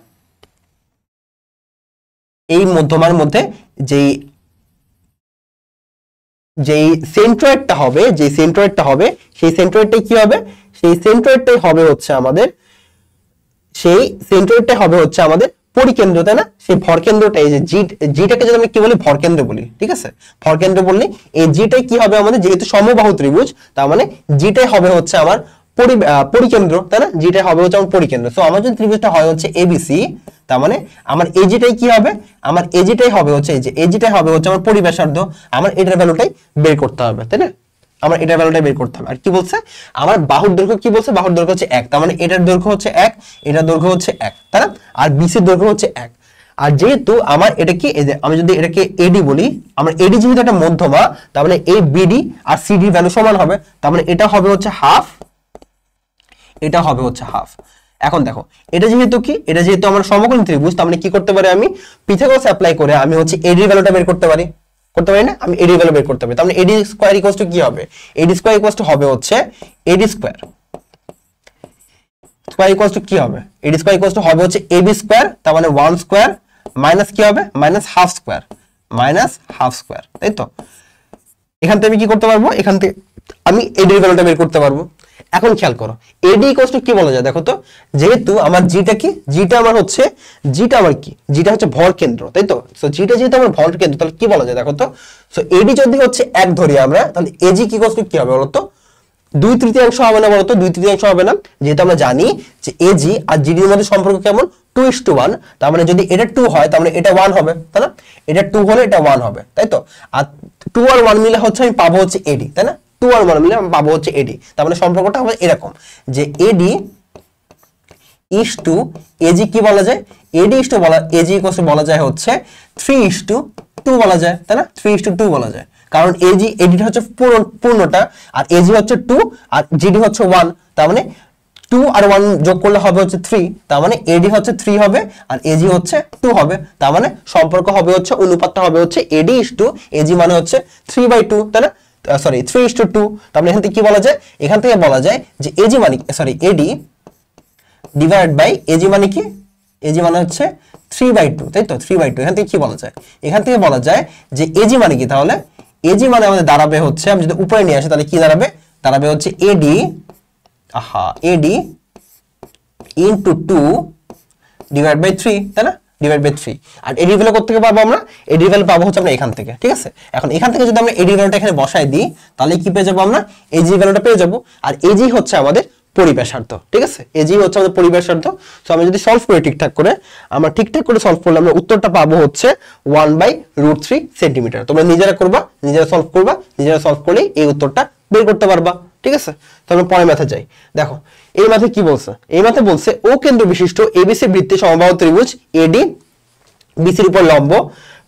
S1: এই মধ্যমার মধ্যে যেই সেন্ট্রয়েডটা হবে, সেই সেন্ট্রয়েডটাই কি হবে, সেই সেন্ট্রয়েডটাই হবে হচ্ছে আমাদের পরিকেন্দ্র, তাই না? সেই ভরকেন্দ্রটা, এই যে জিটাকে যদি আমরা কি বলি, ভরকেন্দ্র বলি, ঠিক আছে? ভরকেন্দ্র বললি এই জিটাই কি হবে আমাদের, যেহেতু সমবাহু ত্রিভুজ, তার মানে জিটাই হবে হচ্ছে আমার পরিকেন্দ্র, তাই না? জিটাই হবে হচ্ছে আমার পরিকেন্দ্র। সো আমার যদি ত্রিভুজটা হয় হচ্ছে ABC, তার মানে আমার এজিটাই কি হবে, আমার এজিটাই হবে হচ্ছে, এই যে এজিটাই হবে হচ্ছে আমার পরিব্যাসার্ধ। আমার এটার ভ্যালুটাই বের করতে হবে, তাই না? আমার এটার ভ্যালুটাই বের করতে হবে। আর কি বলছে, আমার বাহুর দৈর্ঘ্য কি বলছে, বাহুর দৈর্ঘ্য হচ্ছে 1, তার মানে এটার দৈর্ঘ্য হচ্ছে 1, এটার দৈর্ঘ্য হচ্ছে 1, তাই না? আর বিসির দৈর্ঘ্য হচ্ছে 1। আর যেহেতু আমার এটা কি, এই যে আমি যদি এটাকে AD বলি, আমার AD যেহেতু একটা মধ্যমা, তার মানে এই BD আর CD ভ্যালু সমান হবে, তার মানে এটা হবে হচ্ছে হাফ, এটা হবে হচ্ছে হাফ। এখন দেখো এটা যেহেতু কি, এটা যেহেতু আমার সমকোণী ত্রিভুজ, তার মানে কি করতে পারি আমি, পিথাগোরাস অ্যাপ্লাই করে আমি হচ্ছে AD এর ভ্যালুটা বের করতে পারি না? আমি AD এর ভ্যালু বের করতে পারি, তার মানে AD স্কয়ার ইকুয়ালস টু কি হবে, AD স্কয়ার ইকুয়ালস টু হবে হচ্ছে AD স্কয়ার ইকুয়ালস টু কি হবে, AD স্কয়ার ইকুয়ালস টু হবে হচ্ছে AB স্কয়ার, তার মানে 1 স্কয়ার মাইনাস কি হবে, মাইনাস হাফ স্কয়ার, তাই তো? এখান থেকে আমি কি করতে পারবো, এখান থেকে আমি AD এর ভ্যালুটা বের করতে পারবো। এখন খেয়াল করো AD ইকুয়ালস টু কি বলা যায় দেখো তো, যেহেতু আমার জিটা কি, জিটা আমার কি, জিটা হচ্ছে ভর কেন্দ্র, তাই তো? সো জিটা যেহেতু আমার ভর কেন্দ্র, তাহলে কি বলা যায় দেখো তো, সো AD যদি হচ্ছে 1 ধরি আমরা, তাহলে AG কি ইকুয়ালস টু কি হবে বলো তো, 2/3 হবে না বলো তো, 2/3 হবে না? যেহেতু আমরা জানি যে AG আর GD এর মধ্যে সম্পর্ক কেমন, 2:1, তার মানে যদি এটা 2 হয় তার মানে এটা 1 হবে, তাই না? এটা 2 হলে এটা 1 হবে, তাই তো? আর 2 আর 1 মিলে হচ্ছে আমি পাবো হচ্ছে AD, তাই না? 2 আর 1 মিলে আমি পাবো হচ্ছে AD, তার মানে সম্পর্কটা হবে এরকম যে AD ইস টু AG কি বলা যায়, AD is to AG equals to বলা যায় হচ্ছে 3:2 বলা যায়, তাই না? 3:2 বলা যায়, কারণ AD হচ্ছে পূর্ণটা, আর AG হচ্ছে 2 আর GD হচ্ছে 1, তার মানে 2 আর 1 যোগ করলে হবে হচ্ছে 3, তার মানে AD হচ্ছে 3 হবে আর AG হচ্ছে 2 হবে, তার মানে সম্পর্ক হবে হচ্ছে, অনুপাতটা হবে হচ্ছে AD ইস টু AG মানে হচ্ছে 3/2, তাই না? সরি 3:2, তার মানে এখান থেকে কি বলা যায়, এখান থেকে বলা যায় যে AG মানে AD ডিভাইড বাই AG মানে কি, AG মানে হচ্ছে 3/2, তাই তো? 3/2। এখান থেকে কি বলা যায়, এখান থেকে বলা যায় যে AG মানে কি, তাহলে AG মানে আমাদের দাঁড়াবে হচ্ছে, আমি যদি উপরে নিয়ে আসি তাহলে কি দাঁড়াবে হচ্ছে AD ইনটু 2 ডিভাইড বাই 3, তাই না? Divide by 3। আর AD ভ্যালু কত থেকে পাবো আমরা, AD ভ্যালু পাবো হচ্ছে আমরা এখান থেকে, ঠিক আছে? এখন এখান থেকে যদি আমরা AD ভ্যালুটা এখানে বসাই দিই, তাহলে কি পেয়ে যাবো আমরা, AG ভ্যালুটা পেয়ে যাবো। আর AG হচ্ছে আমাদের পরিব্যাসার্ধ, ঠিক আছে? AG হচ্ছে আমাদের পরিব্যাসার্ধ। সো আমি যদি সলভ করি ঠিকঠাক করে, সলভ করলে আমরা উত্তরটা পাবো হচ্ছে 1/√3 সেন্টিমিটার। তোমরা নিজেরা সলভ করবা, নিজেরা সলভ করলেই এই উত্তরটা বের করতে পারবা, ঠিক আছে? তো আমরা পরের ম্যাথে যাই। দেখো এই ম্যাথে কি বলছে, এই ম্যাথে বলছে ও কেন্দ্র বিশিষ্ট ABC বৃত্তে সমবাহু ত্রিভুজ AD BC এর উপর লম্ব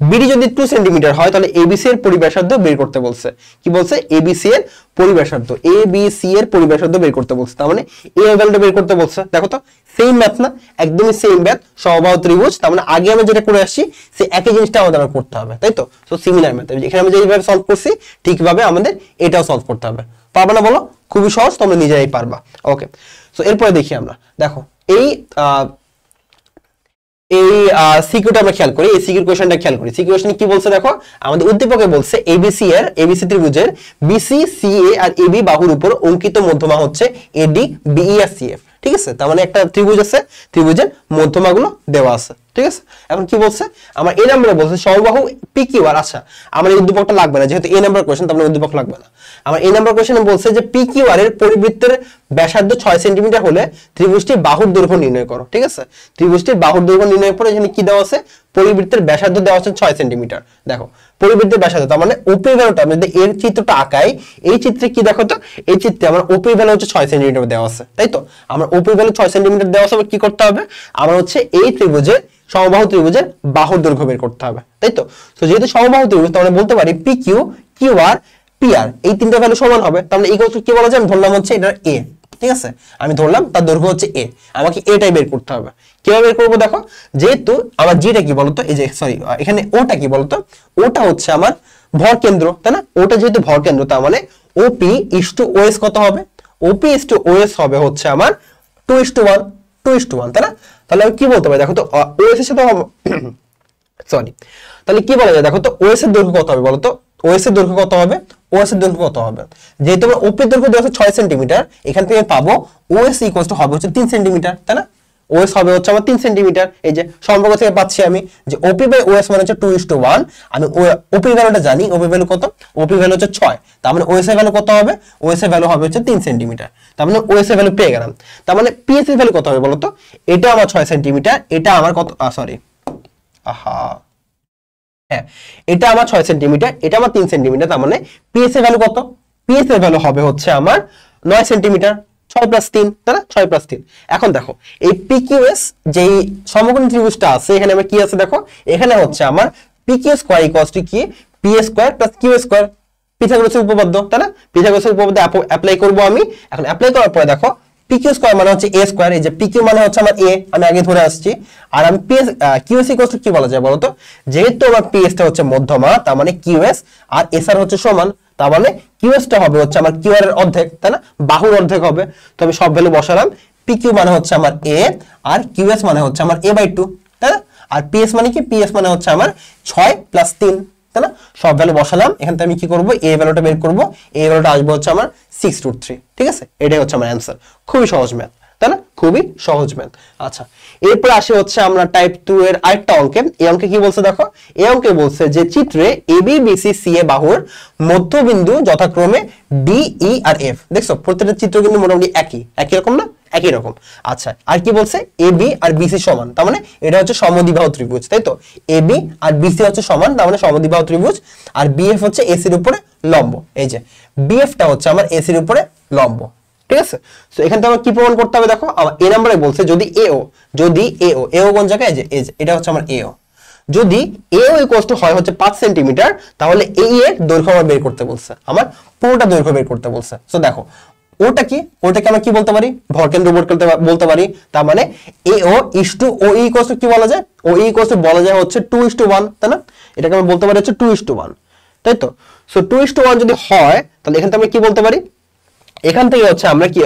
S1: বিডি যদি 2 সেন্টিমিটার হয় তাহলে এবিসি এর পরিব্যাসার্ধ বের করতে বলছে। কি বলছে? এবিসি এর পরিব্যাসার্ধ, এবিসি এর পরিব্যাসার্ধ বের করতে বলছে। তার মানে এ ভ্যালুটা বের করতে বলছে। দেখো তো সেম ম্যাথ না, একদমই সেম ম্যাথ, সমবাহু ত্রিভুজ। তার মানে আগে আমি যেটা করে আসছি সে একই জিনিসটা আমাদের করতে হবে, তাই তো? সো সিমিলার ম্যাথ, এখানে আমি যেভাবে সলভ করছি ঠিকভাবে আমাদের এটাও সলভ করতে হবে। পারবে না বলো? খুবই সহজ, তোমরা নিজেরাই পারবা। ওকে, সো এরপরে দেখি আমরা, দেখো এই সিকিউটা আমরা খেয়াল করি, এই সিকিউর কোশ্চেনটা খেয়াল করি। সিকিউর কোশ্চেনে কি বলছে দেখো, আমাদের উদ্দীপকে বলছে এবিসি ত্রিভুজের বিসি সিএ আর এবি বাহুর উপর অঙ্কিত মধ্যমা হচ্ছে এডি বিই আর সিএফ। ঠিক আছে, তার মানে একটা ত্রিভুজ আছে, ত্রিভুজের মধ্যমাগুলো দেওয়া আছে। ঠিক আছে, এখন কি বলছে, আমার এ নম্বরে বলছে সমবাহু পিকিউ আর, আচ্ছা আমার এই উদ্দীপকটা লাগবে না, যেহেতু এ নম্বর কোশ্চেন, তার মানে উদ্দীপক লাগবে না। আমার এই নম্বর কোশ্চেনে বলছে যে পিকিউ আর এর পরিবৃত্তের ব্যাসার্ধ 6 সেন্টিমিটার হলে ত্রিভুজটির বাহুর দৈর্ঘ্য নির্ণয় করো। ঠিক আছে, ত্রিভুজটির বাহুর দৈর্ঘ্য নির্ণয় করে এখানে কি দেওয়া আছে, পরিবৃত্তের ব্যাসার্ধ দেওয়া আছে 6 সেন্টিমিটার। দেখো পরিবৃত্তের ব্যাসার্ধ, তার মানে ওপি ভ্যালুটা আমি যদি এর চিত্রটা আঁকাই, এই চিত্রে কি দেখো তো, এই চিত্রে আমার ওপি ভ্যালু হচ্ছে 6 সেন্টিমিটার দেওয়া আছে, তাই তো? আমার ওপি ভ্যালু 6 সেন্টিমিটার দেওয়া আছে, কি করতে হবে, আমার হচ্ছে এই ত্রিভুজের সমবাহু ত্রিভুজের বাহুর দৈর্ঘ্য বের করতে হবে, তাই তো? তো যেহেতু সমবাহু ত্রিভুজ, তাহলে বলতে পারি P Q, Q R, P R এই তিনটা ভ্যালু সমান হবে। তাহলে ইকুয়াল টু কি বলা যায়, আমি ধরলাম হচ্ছে এটা এ। ঠিক আছে, আমি ধরলাম তার দৈর্ঘ্য হচ্ছে এ, আমাকে এটাই বের করতে হবে। কিভাবে বের করবো দেখো, যেহেতু আমার জিটা কি বলতো, এই যে সরি এখানে ওটা কি বলতো, ওটা হচ্ছে আমার ভর কেন্দ্র, তাই না? ওটা যেহেতু ভর কেন্দ্র, তার মানে ওপি ইস টু ওএস কত হবে, ওপি ইস টু ওএস হবে হচ্ছে আমার 2:1, 2:1, তাই না? তাহলে আমি কি বলতে পারি দেখো তো, ওএস এর সাথে সরি, তাহলে কি বলা যায় দেখো তো, ওএস এর দৈর্ঘ্য কত হবে বলো তো, ওএস এর দৈর্ঘ্য কত হবে, ওএস এর দৈর্ঘ্য কত হবে, যেহেতু আমার ওপি এর দৈর্ঘ্য দেওয়া আছে 6 সেন্টিমিটার, এখান থেকে আমি পাবো ওএস ইকুয়াল টু হবে হচ্ছে 3 সেন্টিমিটার, তাই না? ওএস হবে হচ্ছে আমার 3 সেন্টিমিটার। এই যে সম্পর্ক থেকে পাচ্ছি আমি যে ওপি বাই ওএস মানে হচ্ছে 2:1। আমি ওপি ভ্যালুটা জানি, ওপি ভ্যালু কত, ওপি ভ্যালু হচ্ছে 6, তার মানে ওএস এর ভ্যালু কত হবে, ওএস এর ভ্যালু হবে হচ্ছে 3 সেন্টিমিটার। তার মানে ওএস এর ভ্যালু পেয়ে গেলাম। তার মানে পিএস এর ভ্যালু কত হবে বলো তো, এটা আমার 6 সেন্টিমিটার, এটা আমার কত, সরি হ্যাঁ, এটা আমার 6 সেন্টিমিটার, এটা আমার 3 সেন্টিমিটার। তার মানে পিএস এর ভ্যালু কত, পিএস এর ভ্যালু হবে হচ্ছে আমার 9 সেন্টিমিটার, 6 + 3, তাই না? 6 + 3। এখন দেখো এই পিকিউএস যেই সমকোণী ত্রিভুজটা আছে, এখানে আমার কি আছে দেখো, এখানে হচ্ছে আমার পিকিউ স্কয়ার ইকুয়ালস টু কি, P square plus Q square, পিথাগোরাসের উপপাদ্য, তাই না? পিথাগোরাসের উপপাদ্য অ্যাপ্লাই করব আমি। এখন অ্যাপ্লাই করার পরে দেখো পিকিউ স্কয়ার মানে হচ্ছে এ স্কয়ার, এই যে পিকিউ মানে হচ্ছে আমার এ, আমি আগে ধরে আসছি। আর আমি পিএস কিউএস ইকুয়ালস টু কি বলা যায় বলতো, যেহেতু আমার পিএসটা হচ্ছে মধ্যমা, তার মানে কিউএস আর এস আর হচ্ছে সমান, তার মানে কিউএসটা হবে হচ্ছে আমার কিউআর এর অর্ধেক, তাই না? বাহুর অর্ধেক হবে। তো আমি সব ভ্যালু বসালাম, পিকিউ মানে হচ্ছে আমার এ আর কিউএস মানে হচ্ছে আমার a/2, তাই না? আর পিএস মানে কি, পিএস মানে হচ্ছে আমার 6 + 3, তাই না? সব ভ্যালু বসালাম, এখান থেকে আমি কি করব, এ ভ্যালুটা বের করব, এ ভ্যালুটা আসবে হচ্ছে আমার 6√3। ঠিক আছে, এটাই হচ্ছে আমার অ্যান্সার। খুবই সহজ ম্যাথ, তাই না? খুবই সহজ ম্যাথ। আচ্ছা, এরপর আসে হচ্ছে আমরা টাইপ 2 এর আরেকটা অঙ্কে। এই অঙ্কে কি বলছে দেখো, এই অঙ্কে বলছে যে চিত্রে এবি বিসি সিএ বাহুর মধ্যবিন্দু যথাক্রমে ডি ই আর এফ। দেখছো প্রত্যেকটা চিত্র কিন্তু মোটামুটি একই রকম না, একই রকম। আচ্ছা, আর কি বলছে, এবি আর বিসি সমান, তার মানে এটা হচ্ছে সমদ্বিবাহু ত্রিভুজ, তাই তো? এবি আর বিসি হচ্ছে সমান, তার মানে সমদ্বিবাহু ত্রিভুজ। আর বিএফ হচ্ছে এসির উপরে লম্ব, এই যে বিএফটা হচ্ছে আমার এসির উপরে লম্ব। ঠিক আছে, তো এখান থেকে আমার কি প্রমাণ করতে হবে দেখো, আমার এ নম্বরে বলছে যদি এও কোন জায়গায়, এই যে এটা হচ্ছে আমার এও, যদি এও ইকুয়াল টু হয় হচ্ছে 5 সেন্টিমিটার, তাহলে এই এর দৈর্ঘ্য আমার বের করতে বলছে, আমার পুরোটা দৈর্ঘ্য বের করতে বলছে। তো দেখো ওটাকে আমরা কি বলতে পারি, ভরকেন্দ্র বলতে পারি। তার মানে এও is to O equal to কি বলা যায়, ও ইকুয়াল টু বলা যায় হচ্ছে 2:1, তাই না? এটাকে আমরা বলতে পারি হচ্ছে 2:1, তাই তো? সো 2:1 যদি হয়, তাহলে এখান থেকে আমরা কি বলতে পারি, এখান থেকে হচ্ছে আমরা কি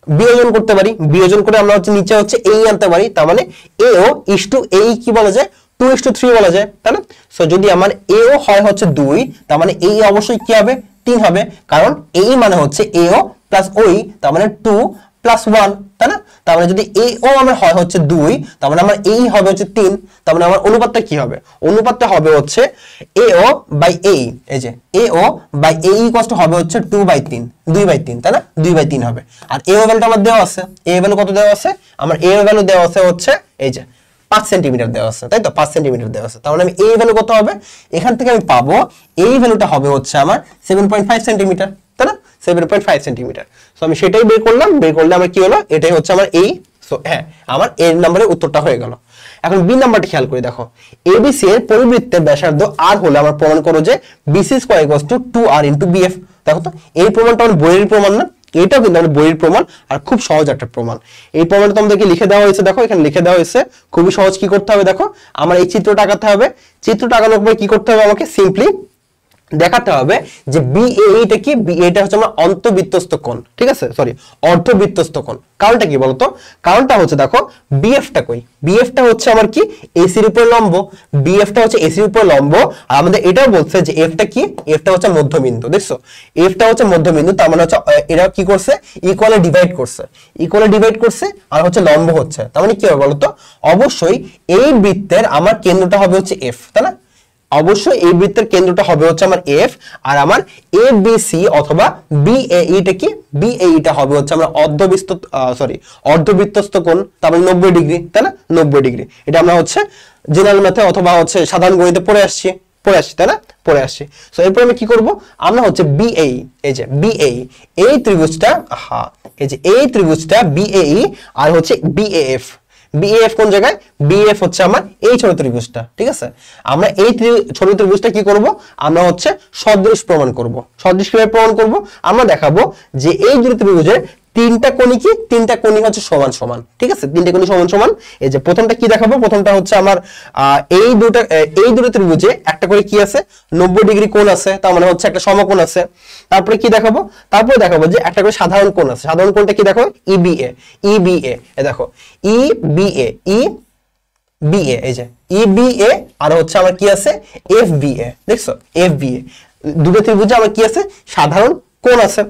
S1: বিয়োজন করতে পারি, বিয়োজন করে আমরা হচ্ছে নিচে হচ্ছে এই আনতে পারি। তার মানে এও ইস টু এই কি বলা যায়, 2:3 বলা যায়, তাই না? সো যদি আমার এও হয় হচ্ছে 2, তার মানে এই অবশ্যই কি হবে, 3 হবে, কারণ এই মানে হচ্ছে এও প্লাস ওই, তার মানে 2 + 1, তাই না? তার মানে যদি এও আমার হয় হচ্ছে 2, তার মানে আমার এই হবে হচ্ছে 3, তার মানে আমার অনুপাতটা কি হবে, অনুপাতটা হবে হচ্ছে এও বাই এই, এই যে এও বাই এই ইকুয়াল টু হবে হচ্ছে 2/3, 2/3, তাই না? 2/3 হবে। আর এও ভ্যালুটা আমার দেওয়া আছে, এ ভ্যালু কত দেওয়া আছে, আমার এ ভ্যালু দেওয়া আছে হচ্ছে এই যে 5 সেন্টিমিটার দেওয়া আছে, তাই তো? 5 সেন্টিমিটার দেওয়া আছে, তার মানে আমি এই ভ্যালু কত হবে, এখান থেকে আমি পাবো এই ভ্যালুটা হবে হচ্ছে আমার 7.5 সেন্টিমিটার, তাই না? 7.5 সেন্টিমিটার। সো আমি সেটাই বের করলাম, বের করলে আমার কি হলো, এটাই হচ্ছে আমার এই সো হ্যাঁ, আমার এ নাম্বারের উত্তরটা হয়ে গেল। এখন বি নাম্বারটি খেয়াল করে দেখো, এবিসি এর পরিবৃত্তের ব্যাসার্ধ আর হলে আমার প্রমাণ করো যে BC square equals to 2r into BF. দেখো তো এই প্রমাণটা আমার বইয়ের প্রমাণ না, এটাও কিন্তু আমাদের বইয়ের প্রমাণ, আর খুব সহজ একটা প্রমাণ। এই প্রমাণটা তোমাদেরকে লিখে দেওয়া হয়েছে, দেখো এখানে লিখে দেওয়া হয়েছে, খুবই সহজ। কি করতে হবে দেখো, আমার এই চিত্রটা আঁকাতে হবে। চিত্রটা আঁকানোর পরে কি করতে হবে, আমাকে সিম্পলি দেখাতে হবে যে বিএটা কি, বিএটা হচ্ছে আমার অন্তবৃত্তস্থ কোণ, ঠিক আছে, সরি অর্ধবৃত্তস্থ কোণ। কারণটা কি বলতো, কারণটা হচ্ছে দেখো বিএফটা কই, বিএফটা হচ্ছে আমার কি এসির উপর লম্ব, বিএফটা হচ্ছে এসির উপর লম্ব। আর আমাদের এটাও বলছে যে এফটা কি, এফটা হচ্ছে মধ্যবিন্দু। দেখছো এফটা হচ্ছে মধ্যবিন্দু, তার মানে হচ্ছে এরা কি করছে, ইকুয়ালে ডিভাইড করছে, ইকুয়ালে ডিভাইড করছে, আর হচ্ছে লম্ব হচ্ছে। তার মানে কি হবে বলতো, অবশ্যই এই বৃত্তের আমার কেন্দ্রটা হবে হচ্ছে এফ, তাই না? অবশ্যই এই বৃত্তের কেন্দ্রটা হবে হচ্ছে আমার এফ, আর আমার এ বি সি অথবা বিএইটা কি, বিএইটা হবে হচ্ছে আমরা অর্ধবৃত্তস্থ কোণ, তার মানে 90 ডিগ্রি, তাই না? 90 ডিগ্রি। এটা আমরা হচ্ছে জেনারেল ম্যাথে অথবা হচ্ছে সাধারণ গণিতে পড়ে আসছি, তাই না? পড়ে আসছি। সো এরপর আমি কি করব, আমরা হচ্ছে বিএই, এই যে বিএই এই ত্রিভুজটা, এই যে এই ত্রিভুজটা বিএই আর হচ্ছে বিএএফ। বিএফ কোন জায়গায়, বিএফ হচ্ছে আমার এই ছোট ত্রিভুজটা, ঠিক আছে? আমরা এই ছোট ত্রিভুজটা কি করব, আমরা হচ্ছে সদৃশ প্রমাণ করব। সদৃশ কিভাবে প্রমাণ করব, আমরা দেখাবো যে এই দুটো ত্রিভুজের তিনটা কোণই কি, তিনটা কোণই হচ্ছে সমান সমান, ঠিক আছে? তিনটা কোণই সমান সমান। এই যে প্রথমটা কি দেখাবো, প্রথমটা হচ্ছে আমার এই দুটো ত্রিভুজে একটা করে কি আছে, 90 ডিগ্রি কোণ আছে, তার মানে হচ্ছে একটা সমকোণ আছে। তারপরে কি দেখাবো, তারপরে দেখাবো যে একটা করে সাধারণ কোণ আছে। সাধারণ কোণটা কি দেখো, ইবিএ, ইবিএ, এ দেখো ইবিএ, ইবিএ, এই যে ইবিএ, আর হচ্ছে আমার কি আছে, এফবিএ। দেখছো এফবিএ, দুটো ত্রিভুজে আমার কি আছে, সাধারণ কোণ আছে,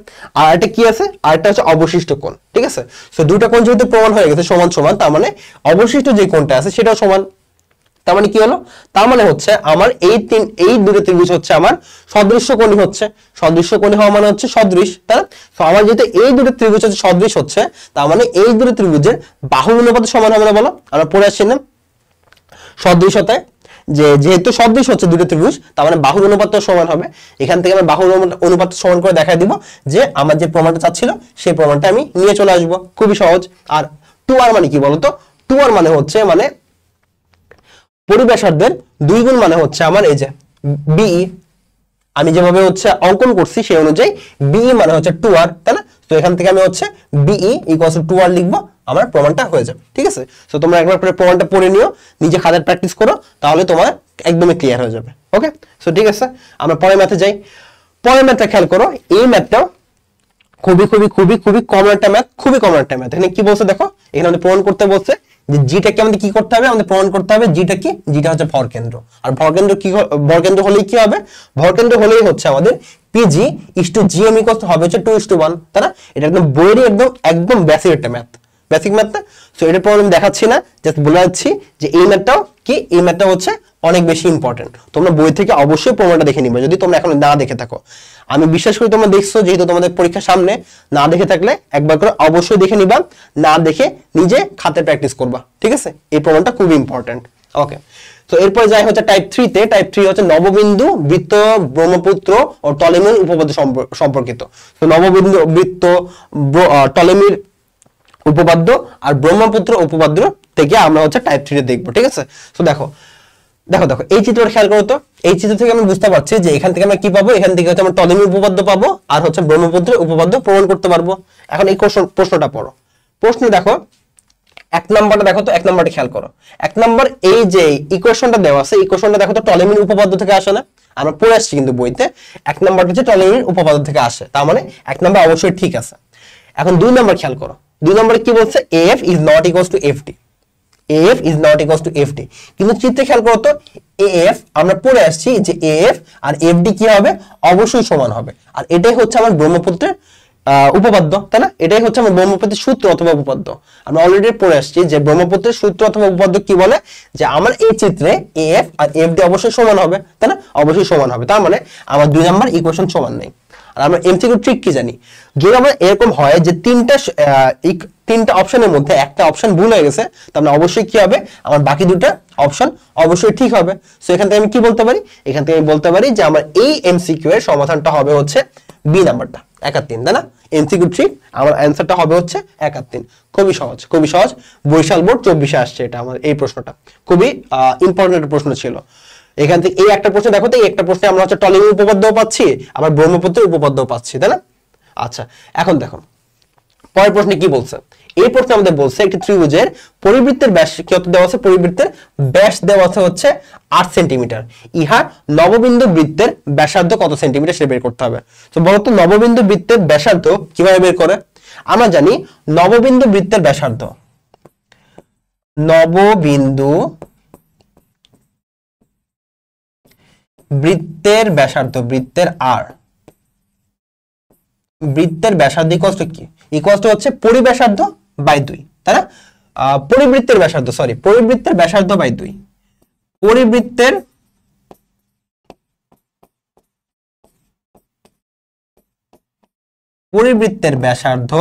S1: আর একটা কি আছে, আর একটা হচ্ছে অবশিষ্ট কোণ, ঠিক আছে? সো দুটো কোণ যেহেতু প্রমাণ হয়ে গেছে সমান সমান, তার মানে অবশিষ্ট যে কোণটা আছে সেটাও সমান। তার মানে কি হলো, তার মানে হচ্ছে আমার এই দুটো ত্রিভুজ হচ্ছে আমার সদৃশ্য কোণী হচ্ছে। সদৃশ্য কোণী হওয়া মানে হচ্ছে সদৃশ, তাই না? তো আমার যেহেতু এই দুটো ত্রিভুজ হচ্ছে সদৃশ হচ্ছে, তার মানে এই দুটো ত্রিভুজের বাহুর অনুপাত সমান হবে না, বলো? আমরা পড়ে আসছি না সদৃশতায়, যে যেহেতু সদৃশ হচ্ছে দুটো ত্রিভুজ, তার মানে বাহুর অনুপাতও সমান হবে। এখান থেকে আমরা বাহুর অনুপাত সমান করে দেখাই দিব যে আমার যে প্রমাণটা চাচ্ছিল সেই প্রমাণটা আমি নিয়ে চলে আসবো, খুবই সহজ। আর 2r মানে কি বলতো, 2r মানে হচ্ছে মানে পরিব্যাসার্ধের 2 গুণ, মানে হচ্ছে আমার এই যে বিই, আমি যেভাবে হচ্ছে অঙ্কন করছি সেই অনুযায়ী বিই মানে হচ্ছে 2r, তাই না? তো এখান থেকে আমি হচ্ছে বিই ইকুয়ালস টু 2r লিখবো, আমার প্রমাণটা হয়ে যাবে, ঠিক আছে? তো তোমরা একবার করে প্রমাণটা পড়ে নিও, নিজে খাতায় প্র্যাকটিস করো, তাহলে তোমার একদমই ক্লিয়ার হয়ে যাবে। ওকে, সো ঠিক আছে, আমরা পরের ম্যাথে যাই। পরের ম্যাথটা খেয়াল করো, এই ম্যাথটাও খুবই খুবই খুবই খুবই কমন একটা ম্যাথ, খুবই কমন একটা ম্যাথ। এখানে কি বলছে দেখো, এখানে আমাদের প্রমাণ করতে বলছে যে জিটাকে আমাদের কি করতে হবে, আমাদের প্রমাণ করতে হবে জিটা কি, জিটা হচ্ছে ভরকেন্দ্র। আর ভরকেন্দ্র কি, ভরকেন্দ্র হলেই কি হবে, ভরকেন্দ্র হলেই হচ্ছে আমাদের PG is to GM equals হবে হচ্ছে 2:1, তাই না? এটা একদম বইয়েরই একদম একদম বেসিক একটা ম্যাথ, বেসিক ম্যাথ না? সো এটা প্রবলেম দেখাচ্ছি না, জাস্ট বলে যাচ্ছি যে এই ম্যাথটাও কি, এই ম্যাথটা হচ্ছে অনেক বেশি ইম্পর্টেন্ট। তোমরা বই থেকে অবশ্যই প্রমাণটা দেখে নিবে, যদি তোমরা এখন না দেখে থাকো। আমি বিশ্বাস করি তোমরা দেখছো, যেহেতু তোমাদের পরীক্ষার সামনে। না দেখে থাকলে একবার করে অবশ্যই দেখে নিবা, না দেখে নিজে খাতে প্র্যাকটিস করবা, ঠিক আছে? এই প্রমাণটা খুবই ইম্পর্টেন্ট। ওকে, তো এরপরে যাই হচ্ছে টাইপ 3 তে। টাইপ 3 হচ্ছে নববিন্দু, বৃত্ত, ব্রহ্মপুত্র ও টলেমির উপপাদ্য সম্পর্কিত। তো নববিন্দু, বৃত্ত, টলেমির উপপাদ্য আর ব্রহ্মপুত্র উপপাদ্য থেকে আমরা হচ্ছে টাইপ 3 এ দেখবো, ঠিক আছে? তো দেখো দেখো দেখো এই চিত্রটা খেয়াল করো তো। এই চিত্র থেকে আমরা বুঝতে পারছি যে এখান থেকে আমরা কি পাবো, এখান থেকে হচ্ছে আমরা টলেমির উপপাদ্য পাবো, আর হচ্ছে ব্রহ্মপুত্রের উপপাদ্য প্রমাণ করতে পারবো। এখন এই প্রশ্নটা পড়ো। প্রশ্নে দেখো 1 নাম্বারটা দেখো তো, 1 নাম্বারটা খেয়াল করো। 1 নাম্বার এই যে ইকুয়েশনটা দেওয়া আছে, ইকুয়েশনটা দেখো তো টলেমির উপপাদ্য থেকে আসে না? আমরা পড়ে আসছি কিন্তু বইতে 1 নাম্বারটা হচ্ছে টলেমির উপপাদ্য থেকে আসে, তার মানে 1 নাম্বার অবশ্যই ঠিক আছে। এখন 2 নাম্বার খেয়াল করো। 2 নাম্বারে কি বলছে, AF is not equals to FD, AF is not equals to FD। কিন্তু চিত্রে খেয়াল করো তো, AF আমরা পড়ে আসছি যে AF আর FD কি হবে, অবশ্যই সমান হবে। আর এটাই হচ্ছে আমার ব্রহ্মপুত্রের উপপাদ্য, তাই না? এটাই হচ্ছে আমার ব্রহ্মপুত্রের সূত্র অথবা উপপাদ্য। আমরা অলরেডি পড়ে আসছি যে ব্রহ্মপুত্রের সূত্র অথবা উপপাদ্য কি বলে, যে আমার এই চিত্রে AF আর FD অবশ্যই সমান হবে, তাই না? অবশ্যই সমান হবে, তার মানে আমার 2 নাম্বার ইকুয়েশন সমান নেই। আর আমরা এমসিকিউ ট্রিক কি জানি, যদি আমরা এরকম হয় যে তিনটা অপশনের মধ্যে একটা অপশন ভুল হয়ে গেছে, তাহলে অবশ্যই কি হবে, আমার বাকি দুটো অপশন অবশ্যই ঠিক হবে। সো এখান থেকে আমি কি বলতে পারি, এখান থেকে আমি বলতে পারি যে আমার এই এমসিকিউ এর সমাধানটা হবে হচ্ছে বি নাম্বারটা, 1 আর 3, তাই না? এমসিকিউ ট্রিক, আমার অ্যান্সারটা হবে হচ্ছে 1 আর 3। খুবই সহজ, খুবই সহজ। বরিশাল বোর্ড 24-এ আসছে এটা আমার এই প্রশ্নটা, খুবই ইম্পর্টেন্ট প্রশ্ন ছিল। এখান থেকে এই একটা প্রশ্ন দেখো তো, এই একটা প্রশ্নে আমরা হচ্ছে টলেমি উপপাদ্যও পাচ্ছি, আবার ব্রহ্মপুত্রের উপপাদ্যও পাচ্ছি, তাই না? আচ্ছা, এখন দেখো পরের প্রশ্নে কি বলছে। এই প্রশ্নে আমাদের বলছে একটি ত্রিভুজের পরিবৃত্তের ব্যাস কত দেওয়া আছে, পরিবৃত্তের ব্যাস দেওয়া আছে হচ্ছে 8 সেন্টিমিটার। ইহার নববিন্দু বৃত্তের ব্যাসার্ধ কত সেন্টিমিটার সেটা বের করতে হবে। তো বলতো নববিন্দু বৃত্তের ব্যাসার্ধ কিভাবে বের করে? আমরা জানি নববিন্দু বৃত্তের ব্যাসার্ধ, নববিন্দু বৃত্তের ব্যাসার্ধ, বৃত্তের আর, বৃত্তের ব্যাসার্ধ ইকুয়ালস টু কি? ইকুয়ালস টু হচ্ছে পরিব্যাসার্ধ বাই 2, তাই না? পরিবৃত্তের ব্যাসার্ধ, সরি, পরিবৃত্তের ব্যাসার্ধ বাই 2, পরিবৃত্তের ব্যাসার্ধ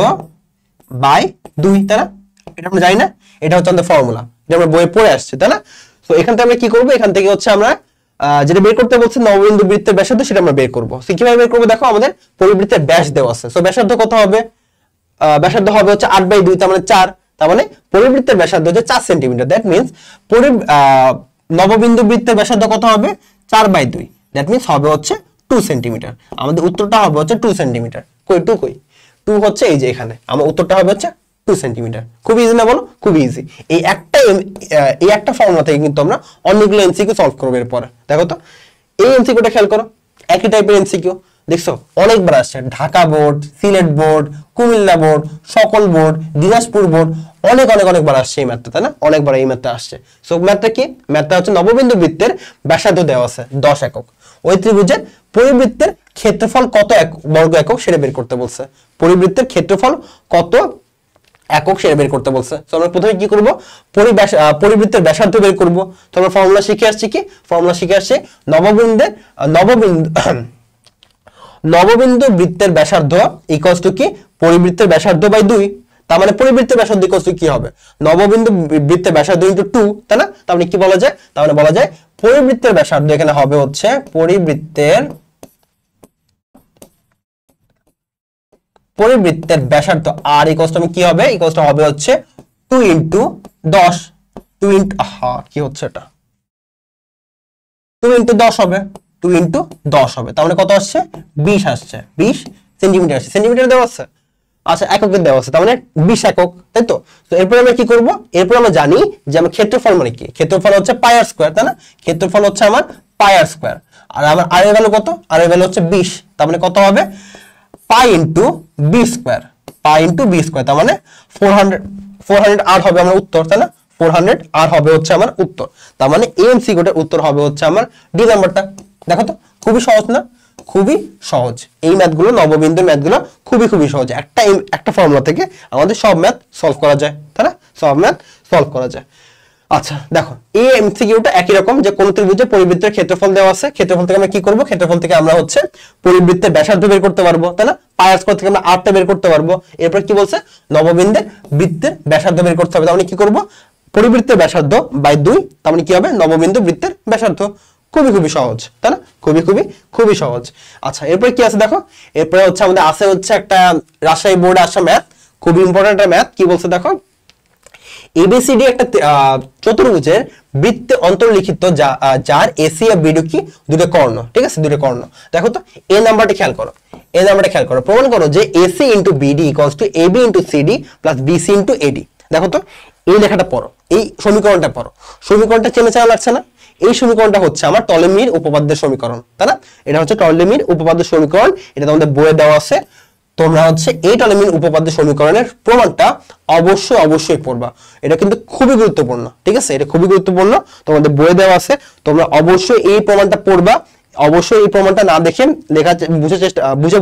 S1: বাই 2, তাই না? এটা আমরা জানি না, এটা হচ্ছে আমাদের ফর্মুলা, এটা আমরা বইয়ে পড়ে আসছি, তাই না? তো এখান থেকে আমরা কি করব, এখান থেকে হচ্ছে আমরা যেটা বের করতে বলছে নববিন্দু বৃত্তের ব্যাসার্ধ, সেটা আমরা বের করব। সো কিভাবে বের করব? দেখো আমাদের পরিবৃত্তের ব্যাস দেওয়া আছে, সো ব্যাসার্ধ কত হবে? ব্যাসার্ধ হবে হচ্ছে 8/2, তার মানে 4, তার মানে পরিবৃত্তের ব্যাসার্ধ হচ্ছে 4 সেন্টিমিটার। দ্যাট মিন্স নববিন্দু বৃত্তের ব্যাসার্ধ কত হবে? 4/2, দ্যাট মিন্স হবে হচ্ছে 2 সেন্টিমিটার। আমাদের উত্তরটা হবে হচ্ছে 2 সেন্টিমিটার। কই 2 কই? 2 হচ্ছে এই যে এখানে, আমার উত্তরটা হবে হচ্ছে 2 সেন্টিমিটার। খুব ইজি না বলো? খুব ইজি। এই একটা ফর্মুলা থেকে কিন্তু আমরা অনেকগুলো এমসিকিউ সলভ করবো এরপরে। দেখো তো এই এমসিকিউটা খেয়াল করো, একই টাইপের এমসিকিউ দেখছো অনেকবার আসছে। Dhaka board, Sylhet board, Comilla board, সকল বোর্ড, দিনাজপুর বোর্ড, অনেকবার আসছে এই ম্যাথটা, তাই না? অনেকবার এই ম্যাথটা আসছে। সো ম্যাথটা কি? ম্যাথটা হচ্ছে নববিন্দু বৃত্তের ব্যাসার্ধ দেওয়া আছে 10 একক। ওই ত্রিভুজের পরিবৃত্তের ক্ষেত্রফল কত বর্গ একক সেটা বের করতে বলছে। পরিবৃত্তের ক্ষেত্রফল কত একক সেটা বের করতে বলছে। তো আমরা প্রথমে কি করব? পরিবৃত্তের ব্যাসার্ধ বের করব। তো আমরা ফর্মুলা শিখে আসছি কি? ফর্মুলা শিখে আসছি নববিন্দু বৃত্তের ব্যাসার্ধ ইকুয়ালস টু কি? পরিবৃত্তের ব্যাসার্ধ বাই 2। তার মানে পরিবৃত্তের ব্যাসার্ধ ইকুয়ালস টু কি হবে? নববিন্দু বৃত্তের ব্যাসার্ধ ইনটু 2, তাই না? তার মানে কি বলা যায়? তার মানে বলা যায় পরিবৃত্তের ব্যাসার্ধ এখানে হবে হচ্ছে পরিবৃত্তের ব্যাসার্ধ আর ইকুয়ালস টু কি হবে? ইকুয়ালস টু হবে হচ্ছে 2 ইনটু 10, 2 ইনটু কি হচ্ছে এটা? 2 ইনটু 10 হবে, 2 ইনটু 10 হবে। তার মানে কত আসছে? 20 আসছে, 20 সেন্টিমিটার আসছে। সেন্টিমিটার দেওয়া আছে, আচ্ছা এককের দেওয়া আছে, তার মানে 20 একক, তাই তো? তো এরপর আমরা কি করব? এরপর আমরা জানি যে আমার ক্ষেত্রফল মানে কি? ক্ষেত্রফল হচ্ছে পাই আর স্কয়ার, তাই না? ক্ষেত্রফল হচ্ছে আমার পাই আর স্কয়ার, আর আমার আর এর ভ্যালু কত? আর এর ভ্যালু হচ্ছে 20, তার মানে কত হবে? Pi into B square, pi into B square, তার মানে 400 আর হবে আমার উত্তর, তাই না? 400 আর হবে হচ্ছে আমার উত্তর। তার মানে এমসিকিউটার উত্তর হবে হচ্ছে আমার ডি নাম্বারটা। দেখো তো খুবই সহজ না? খুবই সহজ। এই ম্যাথগুলো, নববিন্দুর ম্যাথগুলো খুবই সহজ। একটা ফর্মুলা থেকে আমাদের সব ম্যাথ সলভ করা যায়, তাই না? সব ম্যাথ সলভ করা যায়। আচ্ছা দেখো এই এমসিকিউটা একই রকম, যে কোন ত্রিভুজে পরিবৃত্তের ক্ষেত্রফল দেওয়া আছে, ক্ষেত্রফল থেকে আমরা কি করব? ক্ষেত্রফল থেকে আমরা হচ্ছে পরিবৃত্তের ব্যাসার্ধ বের করতে পারবো, তাই না? পাই আর স্কয়ার থেকে আমরা আরটা বের করতে পারবো। এরপর কি বলছে? নববিন্দুর বৃত্তের ব্যাসার্ধ বের করতে হবে। তার মানে কি করব? পরিবৃত্তের ব্যাসার্ধ বাই 2, তার মানে কি হবে? নববিন্দু বৃত্তের ব্যাসার্ধ। খুবই সহজ, তাই না? খুবই সহজ। আচ্ছা এরপরে কি আছে দেখো, এরপরে হচ্ছে আমাদের আছে হচ্ছে একটা রাজশাহী বোর্ডে আসা ম্যাথ, খুবই ইম্পর্টেন্ট একটা ম্যাথ। কি বলছে দেখো, এবিসিডি একটা চতুর্ভুজের বৃত্তে অন্তর্লিখিত যার এসি আর বিডি কি? দুটো কর্ণ, ঠিক আছে? দুটো কর্ণ। দেখো তো এই নাম্বারটা খেয়াল করো, এই নাম্বারটা খেয়াল করো। প্রমাণ করো যে AC into BD equals to AB into CD plus BC into AD. দেখো তো এই লেখাটা পড়ো, এই সমীকরণটা পড়ো। সমীকরণটা চেনা লাগছে না? এই সমীকরণটা হচ্ছে আমার টলেমির উপপাদ্যের সমীকরণ, তাই না? এটা হচ্ছে টলেমির উপপাদ্যের সমীকরণ, এটা তোমাদের বইয়ে দেওয়া আছে। তোমরা হচ্ছে এই টলেমির উপপাদ্য সমীকরণের প্রমাণটা অবশ্যই পড়বা। এটা কিন্তু খুবই গুরুত্বপূর্ণ, ঠিক আছে? এটা খুবই গুরুত্বপূর্ণ, তোমাদের বইয়ে দেওয়া আছে। তোমরা অবশ্যই এই প্রমাণটা পড়বা। অবশ্যই এই প্রমাণটা না দেখে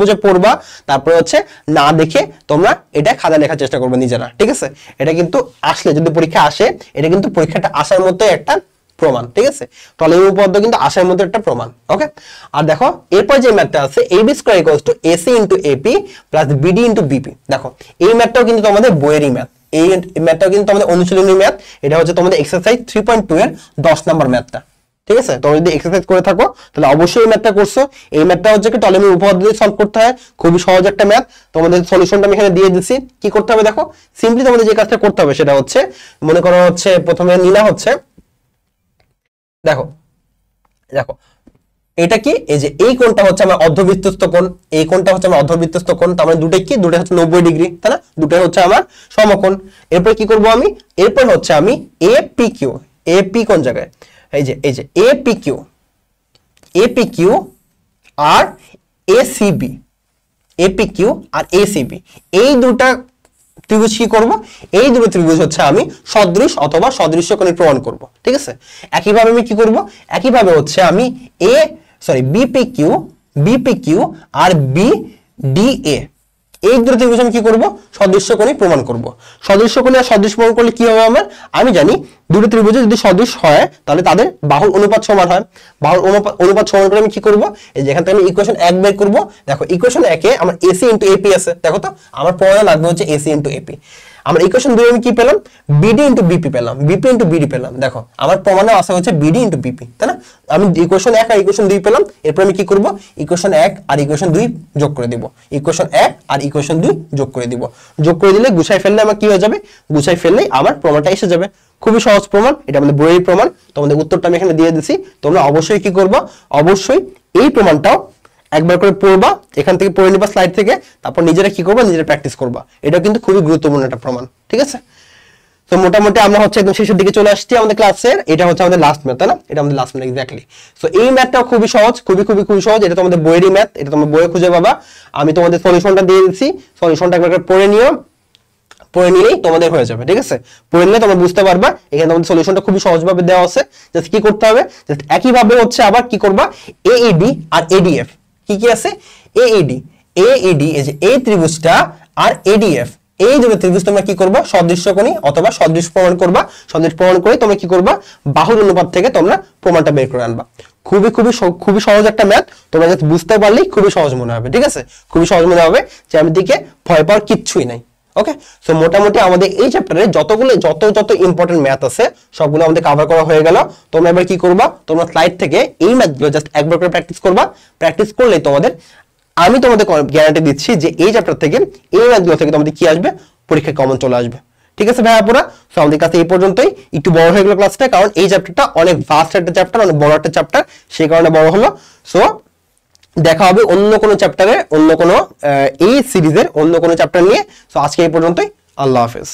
S1: বুঝে পড়বা। তারপরে হচ্ছে না দেখে তোমরা এটা খাতা লেখার চেষ্টা করবে নিজেরা, ঠিক আছে? এটা কিন্তু আসলে যদি পরীক্ষা আসে, এটা কিন্তু পরীক্ষাটা আসার মতো একটা প্রমাণ, ঠিক আছে? টলেমি উপপাদ্য কিন্তু আসার মধ্যে একটা প্রমাণ। ওকে, আর দেখো এরপর যে ম্যাথটা আছে AB square equals to AC into AP plus BD into BP. দেখো এই ম্যাথটাও কিন্তু তোমাদের বইয়েরই ম্যাথ, এই ম্যাথটাও কিন্তু তোমাদের অনুশীলনী ম্যাথ। এটা হচ্ছে তোমাদের এক্সারসাইজ 3.2 এর 10 নাম্বার ম্যাথটা। ঠিক আছে, তোমরা যদি এক্সারসাইজ করে থাকো তাহলে অবশ্যই এই ম্যাথটা করছো। এই ম্যাথটা হচ্ছে কি টলেমির উপপাদ্য দিয়ে সলভ করতে হয়, খুবই সহজ একটা ম্যাথ। তোমাদের সলিউশনটা আমি এখানে দিয়ে দিচ্ছি। কি করতে হবে দেখো, সিম্পলি তোমাদের যে কাজটা করতে হবে সেটা হচ্ছে, মনে করো হচ্ছে প্রথমে নিলা হচ্ছে, দেখো দেখো এটা কি, এই যে এই কোণটা হচ্ছে আমার অর্ধবৃত্তস্থ কোণ, এই কোণটা হচ্ছে আমার অর্ধবৃত্তস্থ কোণ, তার মানে দুটোই কি, দুটোই হচ্ছে 90 ডিগ্রি, তাই না? দুটোই হচ্ছে আমার সমকোণ। এরপর কি করব আমি, এরপর হচ্ছে আমি APQ, AP কোন জায়গায়, এই যে APQ আর ACB, APQ আর ACB, এই দুটা ত্রিভুজ কি করব, এই দুটো ত্রিভুজ হচ্ছে আমি সদৃশ অথবা সদৃশ্যকোণী প্রমাণ করব। ঠিক আছে, একইভাবে আমি কি করব, একইভাবে হচ্ছে আমি BPQ আর BDA, এই দুটো ত্রিভুজ আমি কি করব, সদৃশ্যকোণী প্রমাণ করব। সদৃশ্যকোণী আর সদৃশ প্রমাণ করলে কি হবে আমার, আমি জানি দুটো ত্রিভুজ যদি সদৃশ হয় তাহলে তাদের বাহুর অনুপাত সমান হয়। বাহুর অনুপাত সমান করে আমি কি করব, এই যে এখান থেকে আমি ইকুয়েশন 1 বের করব। দেখো ইকুয়েশন 1 এ আমার AC * AP আছে, দেখো তো আমার প্রমাণে লাগবে হচ্ছে AC * AP। আমার ইকুয়েশন 2 আমি কি পেলাম, BD * BP পেলাম, BP * BD পেলাম। দেখো আমার প্রমাণে আসা হচ্ছে BD * BP, তাই না? আমি ইকুয়েশন 1 আর ইকুয়েশন 2 পেলাম, এরপর আমি কি করব, ইকুয়েশন 1 আর ইকুয়েশন 2 যোগ করে দিব, ইকুয়েশন 1 আর ইকুয়েশন 2 যোগ করে দিব। যোগ করে দিলে গুছাই ফেললে আমার কি হয়ে যাবে, গুছাই ফেললেই আমার প্রমাণটা এসে যাবে। খুবই সহজ প্রমাণ, এটা আমাদের বইয়ের প্রমাণ। তোমাদের উত্তরটা আমি এখানে দিয়ে দিছি, তোমরা অবশ্যই কি করবা, অবশ্যই এই প্রমাণটাও একবার করে পড়বা, এখান থেকে পড়ে নিবা স্লাইড থেকে, তারপর নিজেরা কি করবা, নিজেরা প্র্যাকটিস করবা। এটা কিন্তু খুবই গুরুত্বপূর্ণ একটা প্রমাণ। ঠিক আছে, তো মোটামুটি আমরা হচ্ছে একদম শেষের দিকে চলে আসছি আমাদের ক্লাসের। এটা হচ্ছে আমাদের লাস্ট ম্যাথ, তাই না? এটা আমাদের লাস্ট ম্যাথ এক্স্যাক্টলি। সো এই ম্যাথটাও খুবই সহজ, খুবই সহজ। এটা তোমাদের বইয়েরই ম্যাথ, এটা তোমরা বইয়ে খুঁজে পাবা। আমি তোমাদের সলিউশনটা দিয়ে দিচ্ছি, সলিউশনটা একবার করে পড়ে নিও, পড়ে নিলেই তোমাদের হয়ে যাবে। ঠিক আছে, পড়ে নিলে তোমরা বুঝতে পারবা এখানে তোমাদের সলিউশনটা খুবই সহজভাবে দেওয়া আছে। জাস্ট কি করতে হবে, জাস্ট একইভাবে হচ্ছে আবার কি করবা, AEB আর ADF, কি আছে, AED এই যে এই ত্রিভুজটা আর ADF, এই দুটো ত্রিভুজ তোমরা কি করবা, সদৃশ্যকোণী অথবা সদৃশ প্রমাণ করবা। সদৃশ প্রমাণ করে তোমরা কি করবা, বাহুর অনুপাত থেকে তোমরা প্রমাণটা বের করে আনবা। খুবই সহজ একটা ম্যাথ, তোমরা জাস্ট বুঝতে পারলেই খুবই সহজ মনে হবে। ঠিক আছে, খুবই সহজ মনে হবে, জ্যামিতিকে ভয় পাওয়ার কিচ্ছুই নাই। ওকে, সো মোটামুটি আমাদের এই চ্যাপ্টারে যত ইম্পর্টেন্ট ম্যাথ আছে সবগুলো আমাদের কভার করা হয়ে গেল। তোমরা এবার কি করবা, তোমরা স্লাইড থেকে এই ম্যাথগুলো জাস্ট একবার করে প্র্যাকটিস করবা। প্র্যাকটিস করলেই তোমাদের, আমি তোমাদের গ্যারান্টি দিচ্ছি যে এই চ্যাপ্টার থেকে, এই ম্যাথগুলো থেকে তোমাদের কি আসবে, পরীক্ষায় কমন চলে আসবে। ঠিক আছে ভাইয়া পুরা, সো আমাদের কাছে এই পর্যন্তই। একটু বড় হয়ে গেল ক্লাসটা, কারণ এই চ্যাপ্টারটা অনেক ভাস্ট একটা চ্যাপ্টার, অনেক বড় একটা চ্যাপ্টার, সেই কারণে বড় হলো। সো দেখা হবে অন্য কোনো চ্যাপ্টারে, অন্য কোনো এই সিরিজের অন্য কোনো চ্যাপ্টার নিয়ে। সো আজকে এই পর্যন্তই, আল্লাহ হাফেজ।